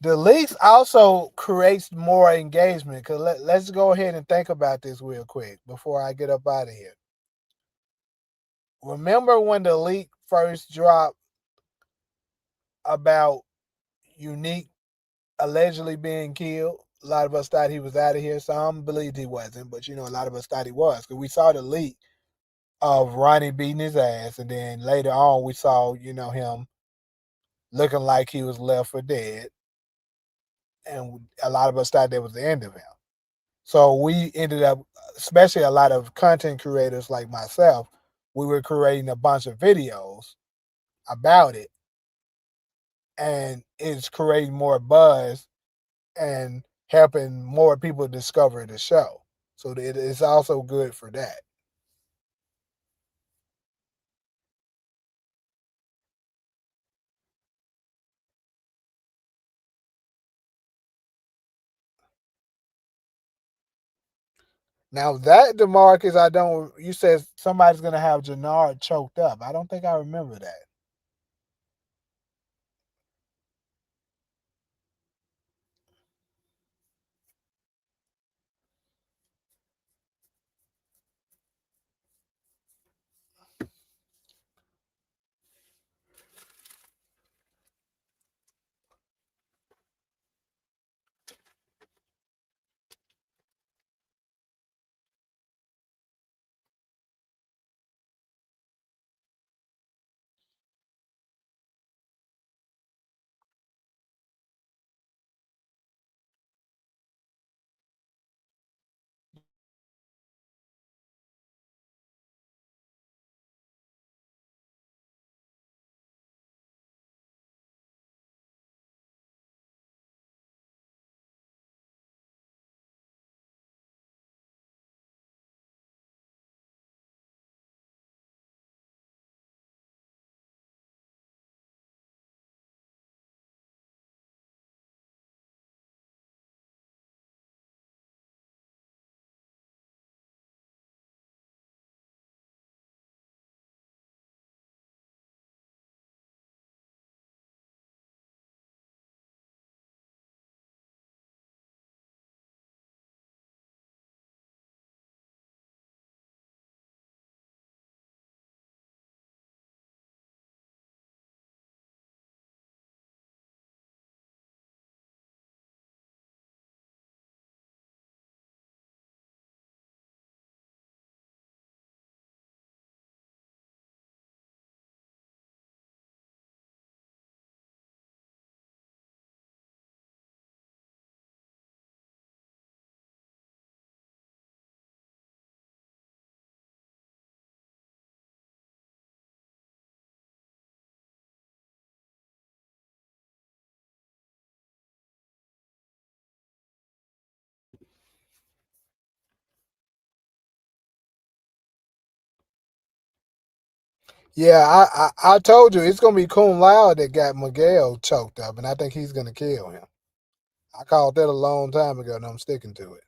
the leaks also creates more engagement. Cause let's go ahead and think about this real quick before I get up out of here. Remember when the leak first dropped about Unique allegedly being killed? A lot of us thought he was out of here. Some believed he wasn't, but a lot of us thought he was because we saw the leak of Ronnie beating his ass, and then later on we saw him looking like he was left for dead, and a lot of us thought that was the end of him. So we ended up, especially a lot of content creators like myself, we were creating a bunch of videos about it, and it's creating more buzz and helping more people discover the show. So it's also good for that. Now that DeMarcus, I don't. You said somebody's gonna have Jannard choked up. I don't think I remember that. Yeah, I told you it's gonna be Kung Lao that got Miguel choked up, and I think he's gonna kill him. I called that a long time ago, and I'm sticking to it.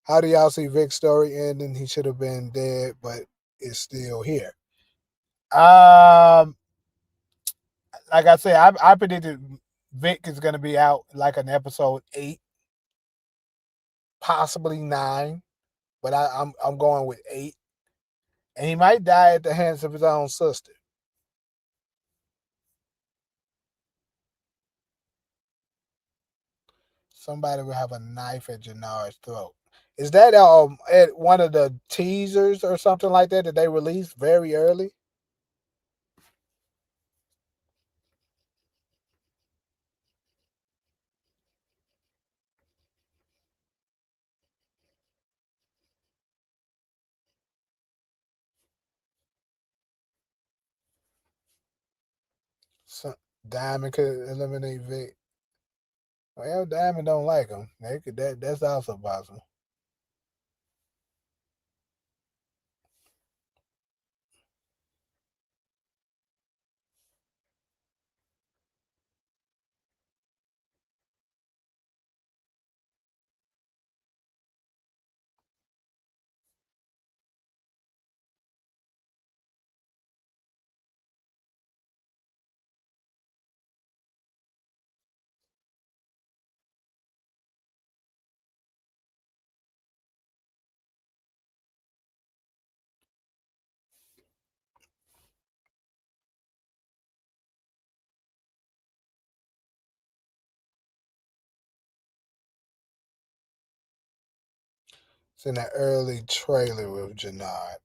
How do y'all see Vic's story ending? He should have been dead, but is still here. Um, like I said, I predicted Vic is gonna be out like an episode 8, possibly 9, but I'm going with 8, and he might die at the hands of his own sister. Somebody will have a knife at Jannard's throat. Is that at one of the teasers or something like that that they released very early? So, Diamond could eliminate Vic. Well, Diamond don't like him. That's also possible. It's in the early trailer with Jannard.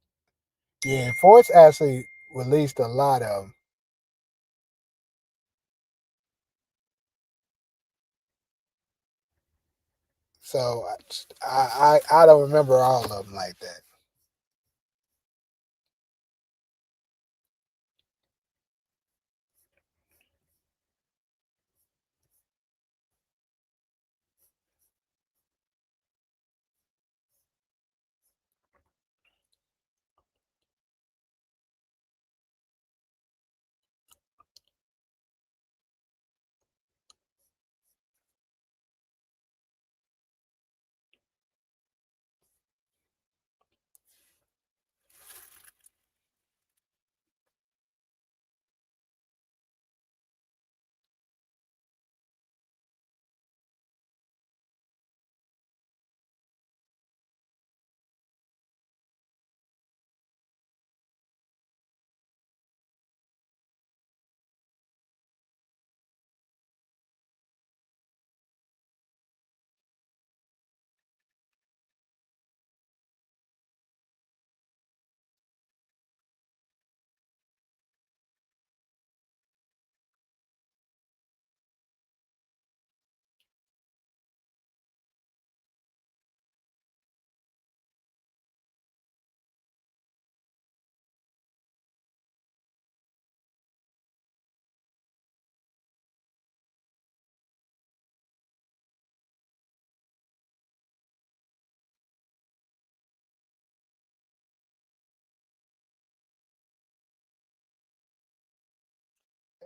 Yeah, Force actually released a lot of them. So I don't remember all of them like that.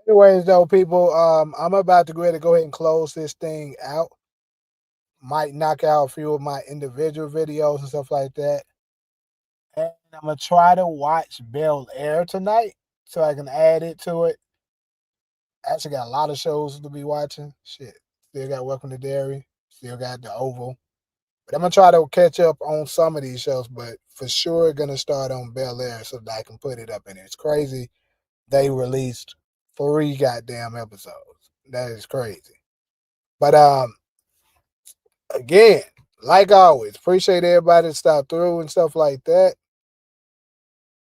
Anyways, though, people, I'm about to go ahead and close this thing out. Might knock out a few of my individual videos and stuff like that. And I'm gonna try to watch Bel Air tonight so I can add it to it. Actually got a lot of shows to be watching. Shit. Still got Welcome to Dairy. Still got The Oval. But I'm gonna try to catch up on some of these shows, but for sure gonna start on Bel Air so that I can put it up in there. It's crazy. They released 3 goddamn episodes. That is crazy. But again, like always, appreciate everybody that stopped through and stuff like that.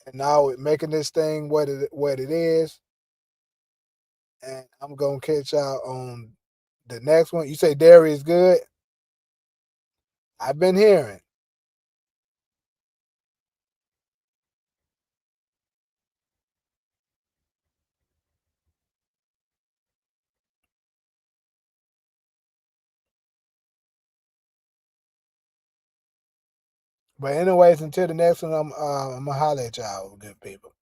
And now making this thing what it is. And I'm gonna catch y'all on the next one. You say Dairy is good. I've been hearing. But anyways, until the next one, I'm gonna holler at y'all, good people.